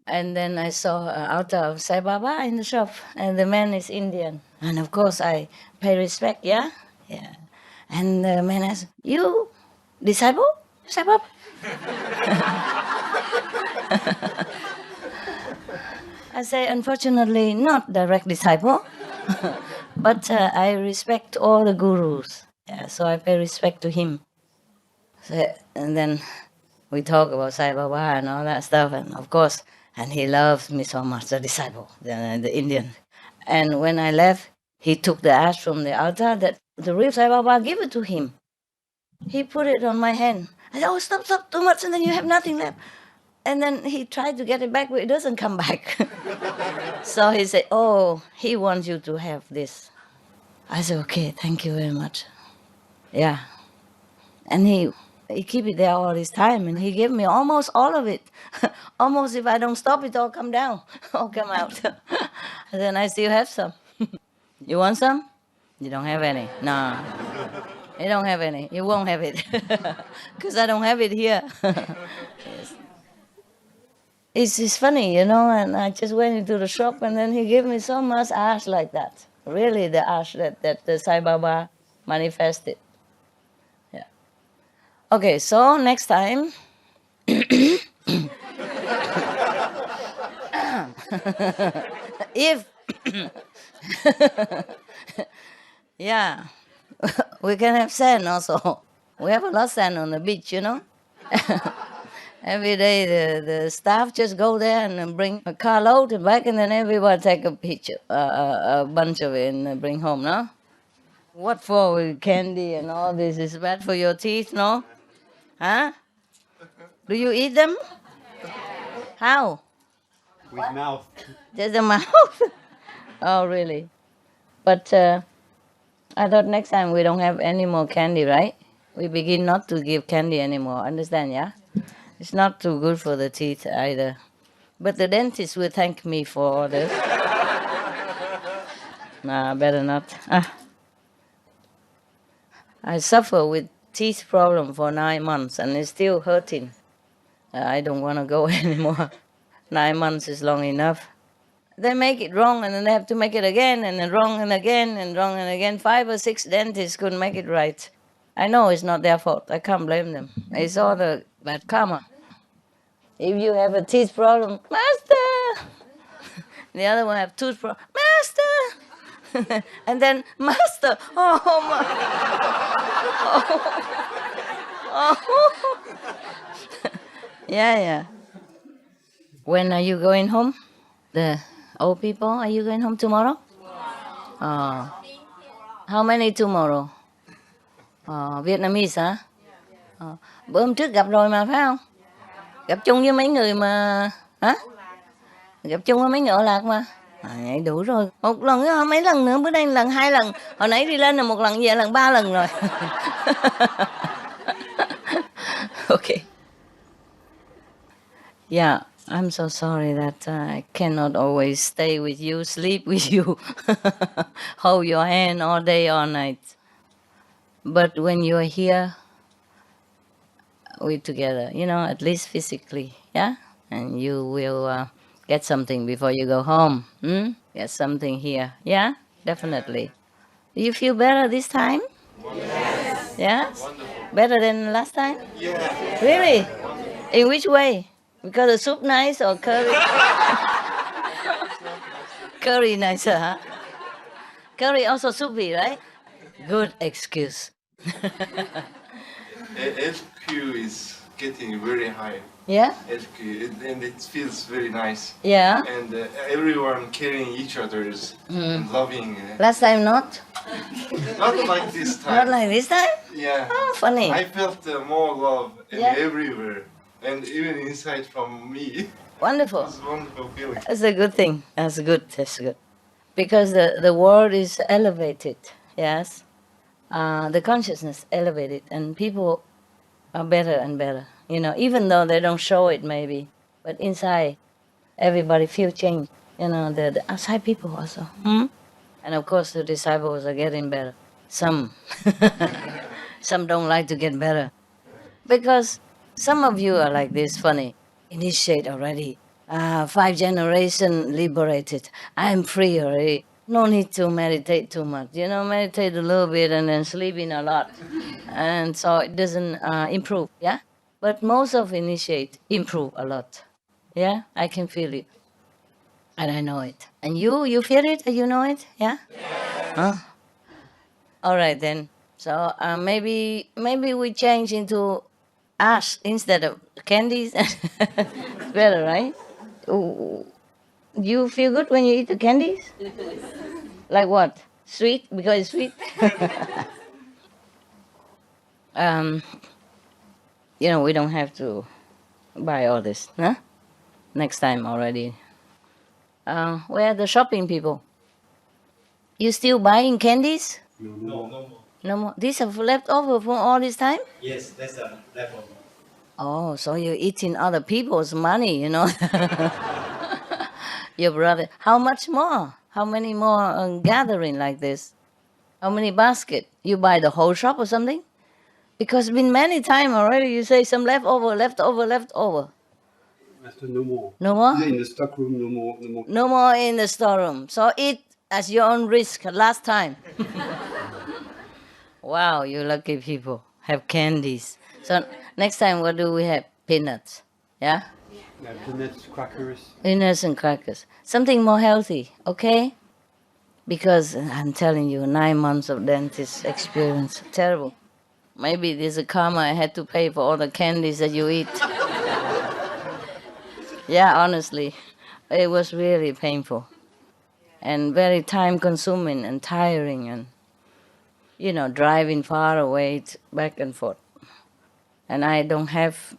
And then I saw an altar of Sai Baba in the shop, and the man is Indian. And of course I pay respect, yeah? Yeah. And the man asked, "You disciple? Sai Baba?" I say, "Unfortunately, not direct disciple, but I respect all the gurus. Yeah, so I pay respect to him." So, and then we talk about Sai Baba and all that stuff, and of course, and he loves me so much, the disciple, the Indian. And when I left, he took the ash from the altar that the real Sai Baba gave it to him. He put it on my hand. I said, "Oh, stop, too much, and then you have nothing left." And then he tried to get it back, but it doesn't come back. So he said, "Oh, he wants you to have this." I said, "Okay, thank you very much." Yeah. And he keep it there all this time, and he gave me almost all of it. Almost if I don't stop, it all come down, all come out. And then I still have some. You want some? You don't have any. No. You don't have any. You won't have it. Because I don't have it here. Yes. It's funny, and I just went into the shop, and then he gave me so much ash like that. Really, the ash that the Sai Baba manifested. Yeah. Okay, so next time, if, yeah, we can have sand also. We have a lot of sand on the beach, Every day the staff just go there and then bring a carload and back, and then everyone take a picture, a bunch of it, and bring home, no? What for with candy and all this? Is bad for your teeth, no? Huh? Do you eat them? How? With mouth. Just the mouth? Oh, really? But I thought next time we don't have any more candy, right? We begin not to give candy anymore, understand, yeah? It's not too good for the teeth either. But the dentist will thank me for all this. Nah, better not. I suffer with teeth problem for 9 months and it's still hurting. I don't want to go anymore. 9 months is long enough. They make it wrong and then they have to make it again and then wrong and again and wrong and again. 5 or 6 dentists couldn't make it right. I know it's not their fault. I can't blame them. It's all the bad karma. If you have a teeth problem, "Master!" The other one have tooth problem, "Master!" And then, "Master!" Oh, my. Oh. Yeah. When are you going home? The old people, are you going home tomorrow? Oh. How many tomorrow? Vietnamese hả? Bữa hôm trước gặp rồi mà phải không? Gặp chung với mấy người mà... Hả? Gặp chung với mấy người Ả Lạc mà. Vậy đủ rồi. Một lần, mấy lần nữa, bữa nay lần 2 lần. Hồi nãy đi lên là 1 lần, về lần 3 lần rồi. Okay. Yeah, I'm so sorry that I cannot always stay with you, sleep with you, hold your hand all day, all night. But when you're here, we're together, at least physically, yeah? And you will get something before you go home. Get something here, yeah? Definitely. Do you feel better this time? Yes. Yeah? Wonderful. Better than last time? Yeah. Really? In which way? Because the soup nice or curry? Curry nicer, huh? Curry also soupy, right? Good excuse. LQ is getting very high. Yeah? LQ, and it feels very nice. Yeah? And everyone caring each other's and loving. Last time not? Not like this time. Not like this time? Yeah. Oh, funny. I felt more love Yeah. everywhere, and even inside from me. Wonderful. It's a wonderful feeling. That's a good thing. That's good. That's good. Because the world is elevated, yes. The consciousness elevated, and people are better and better. You know, even though they don't show it, maybe, but inside, everybody feel change. You know, the outside people also. And of course, the disciples are getting better. Some, some don't like to get better, because some of you are like this. Funny, initiate already. 5 generations liberated. I'm free already. No need to meditate too much. You know, meditate a little bit and then sleeping a lot. And so it doesn't improve, yeah? But most of initiate improve a lot. Yeah, I can feel it. And I know it. And you feel it? You know it? Yeah? Huh? All right then. So maybe we change into ash instead of candies. It's better, right? Ooh. You feel good when you eat the candies? Like what? Sweet? Because it's sweet? You know, we don't have to buy all this, huh? Next time already. Where are the shopping people? You still buying candies? No more. No more. These have left over from all this time? Yes, that's a leftover. Oh, so you're eating other people's money, you know? Your brother. How much more? How many more gathering like this? How many basket? You buy the whole shop or something? Because it's been many times already. You say some leftover. Master, no more. No more? In the stock room, no more. No more in the storeroom. So eat at your own risk. Last time. Wow, you lucky people. Have candies. So next time, what do we have? Peanuts. Yeah? Yeah, peanuts, crackers. Peanuts and crackers. Something more healthy, okay? Because I'm telling you, 9 months of dentist experience. Terrible. Maybe there's a karma I had to pay for all the candies that you eat. Yeah, honestly. It was really painful. And very time consuming and tiring and, you know, driving far away back and forth. And I don't have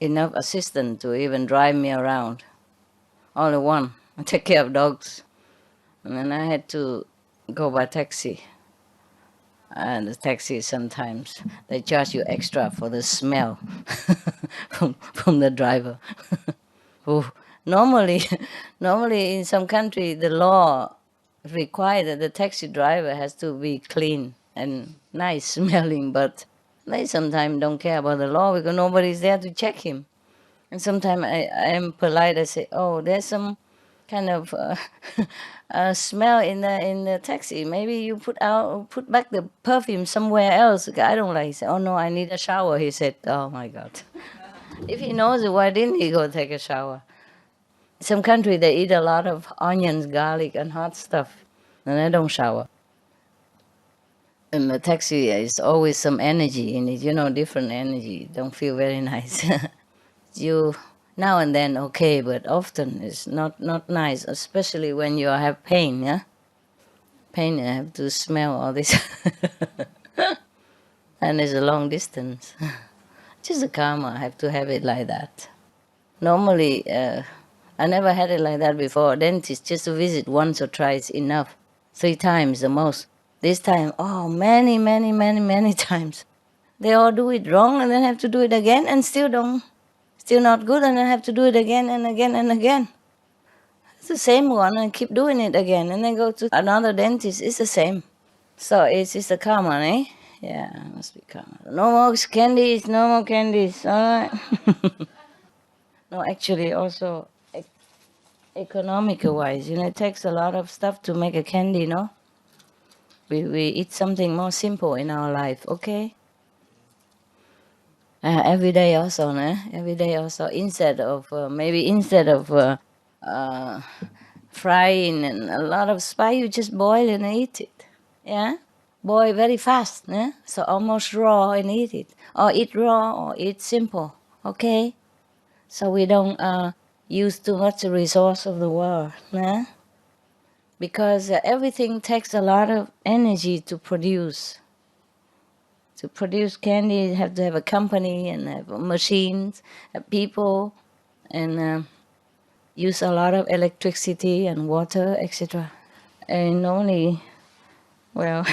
enough assistant to even drive me around. Only one. I take care of dogs. And then I had to go by taxi. And the taxi sometimes, they charge you extra for the smell from the driver. Oh, normally in some country, the law requires that the taxi driver has to be clean and nice smelling, but they sometimes don't care about the law because nobody's there to check him. And sometimes I am polite. I say, "Oh, there's some kind of smell in the taxi. Maybe you put back the perfume somewhere else." I don't like. He said, "Oh no, I need a shower." He said, "Oh my God." If he knows it, why didn't he go take a shower? Some country they eat a lot of onions, garlic, and hot stuff, and they don't shower. In the taxi, is always some energy in it. You know, different energy. Don't feel very nice. You now and then okay, but often it's not nice, especially when you have pain. Yeah, pain. You have to smell all this, and it's a long distance. Just a karma. I have to have it like that. Normally, I never had it like that before. Dentist just to visit once or twice enough. 3 times the most. This time, oh, many times. They all do it wrong and then have to do it again and still not good and then have to do it again and again and again. It's the same one and keep doing it again and then go to another dentist. It's the same. So it's the karma, eh? Yeah, it must be karma. No more candies, all right? No, actually also economical-wise, it takes a lot of stuff to make a candy, no? We eat something more simple in our life, okay? Every day also, no? Every day also. Instead of frying and a lot of spice, you just boil and eat it. Yeah, boil very fast, no? So almost raw and eat it, or eat raw, or eat simple. Okay, so we don't use too much resource of the world, no? Because everything takes a lot of energy to produce. To produce candy, you have to have a company and have machines, have people, and use a lot of electricity and water, etc. And only, well,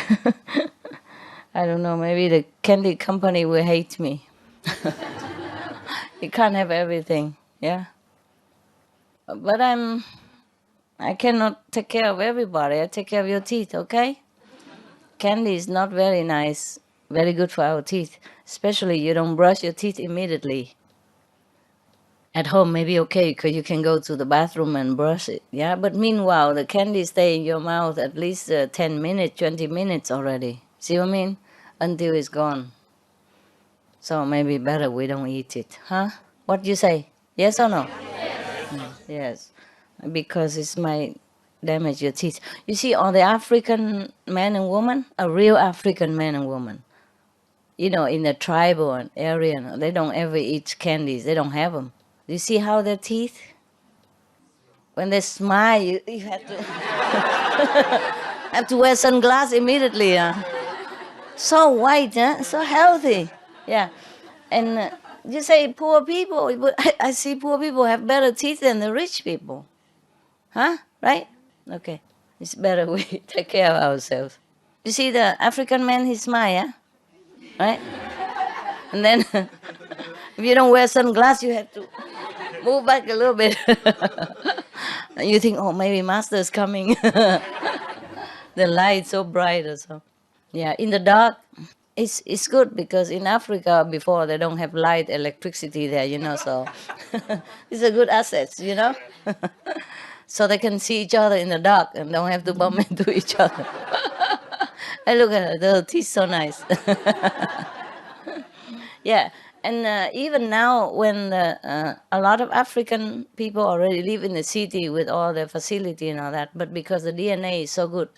I don't know, maybe the candy company will hate me. You can't have everything, yeah. But I cannot take care of everybody. I take care of your teeth, okay? Candy is not very nice, very good for our teeth. Especially you don't brush your teeth immediately. At home, maybe okay, because you can go to the bathroom and brush it, yeah? But meanwhile, the candy stay in your mouth at least 10 minutes, 20 minutes already. See what I mean? Until it's gone. So maybe better we don't eat it, huh? What do you say? Yes or no? Yes. Because it might damage your teeth. You see, all the African men and women, a real African man and woman, you know, in the tribal area, they don't ever eat candies. They don't have them. You see how their teeth, when they smile, you have to have to wear sunglasses immediately. So white, so healthy. Yeah. And you say poor people, but I see poor people have better teeth than the rich people. Huh? Right? Okay. It's better we take care of ourselves. You see the African man, he smile, yeah? Right? And then if you don't wear sunglasses, you have to move back a little bit. And you think, oh, maybe master's coming. The light's so bright or so. Yeah, in the dark, it's good because in Africa before they don't have light, electricity there, you know, so it's a good asset, you know. So they can see each other in the dark and don't have to bump into each other. And look at her, the teeth so nice. Yeah, and even now when a lot of African people already live in the city with all the facility and all that, but because the DNA is so good,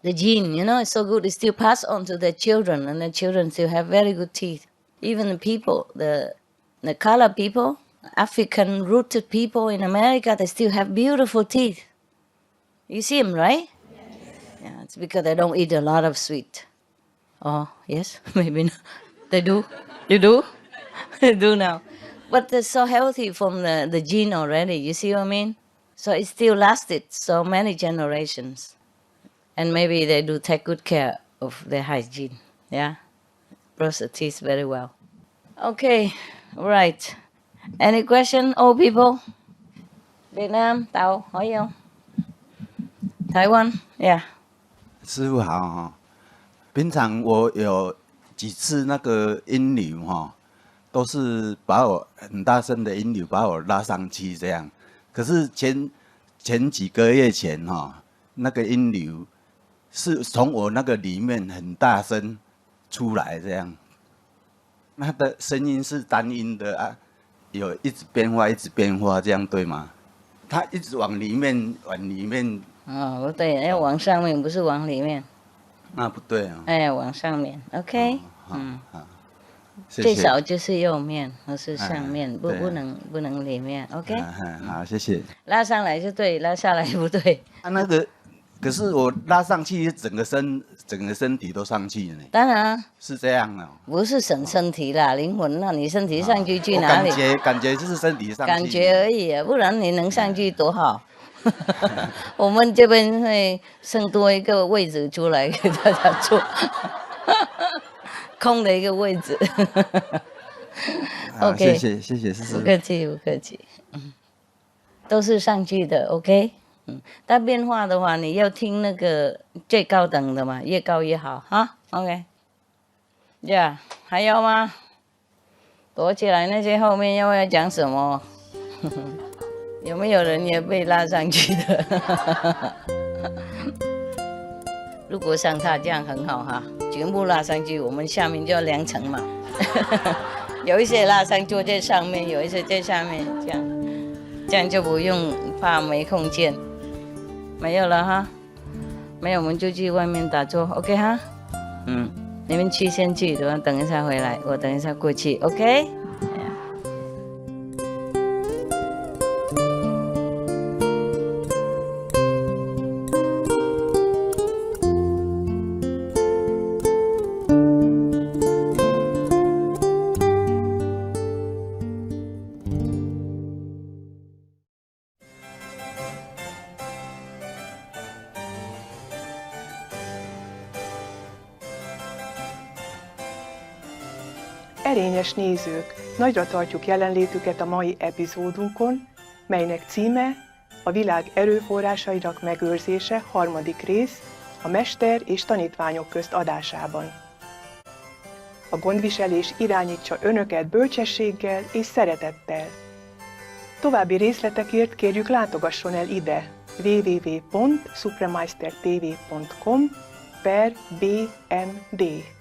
the gene, you know, is so good, it still passed on to their children, and their children still have very good teeth. Even the people, the color people, African rooted people in America, they still have beautiful teeth. You see them, right? Yeah, it's because they don't eat a lot of sweet. Oh, yes, maybe not. They do. You do? They do now. But they're so healthy from the gene already, you see what I mean? So it still lasted so many generations. And maybe they do take good care of their hygiene, yeah? Brush the teeth very well. Okay, right. Any question, old people? Việt Nam, Tàu, hỏi gì không? Taiwan, yeah. 师傅好哈，平常我有几次那个音流哈，都是把我很大声的音流把我拉上去这样。可是前几个月前哈，那个音流是从我那个里面很大声出来这样，那的声音是单音的啊，有一直变化一直变化，这样对吗？它一直往里面往里面。 哦，不对，要往上面，不是往里面。那不对啊。哎，往上面 ，OK，嗯，最少就是右面或是上面，不能里面 ，OK。好，谢谢。拉上来就对，拉下来不对。啊，那个，可是我拉上去，整个身体都上去了呢。当然。是这样啊。不是身体啦，灵魂啦，你身体上去哪里？感觉就是身体上去。感觉而已啊，不然你能上去多好。我们这边会剩多一个位置出来给大家坐，空的一个位置。OK， 谢谢，师傅。不客气，不客气。都是上去的 ，OK。但变化的话，你要听那个最高等的嘛，越高越好哈。OK。呀，还有吗？躲起来那些后面要讲什么？有没有人也被拉上去的？如果像他这样很好哈，全部拉上去，我们下面就要2层嘛。有一些拉上坐在上面，有一些在下面，这样就不用怕没空间。没有了哈，没有我们就去外面打坐 ，OK 哈？你们去先去，等一下回来，我等一下过去 ，OK？Erényes nézők, nagyra tartjuk jelenlétüket a mai epizódunkon, melynek címe a világ erőforrásainak megőrzése, 3. rész, a mester és tanítványok közt adásában. A gondviselés irányítsa önöket bölcsességgel és szeretettel. További részletekért kérjük látogasson el ide www.supremeistertv.com/bmd.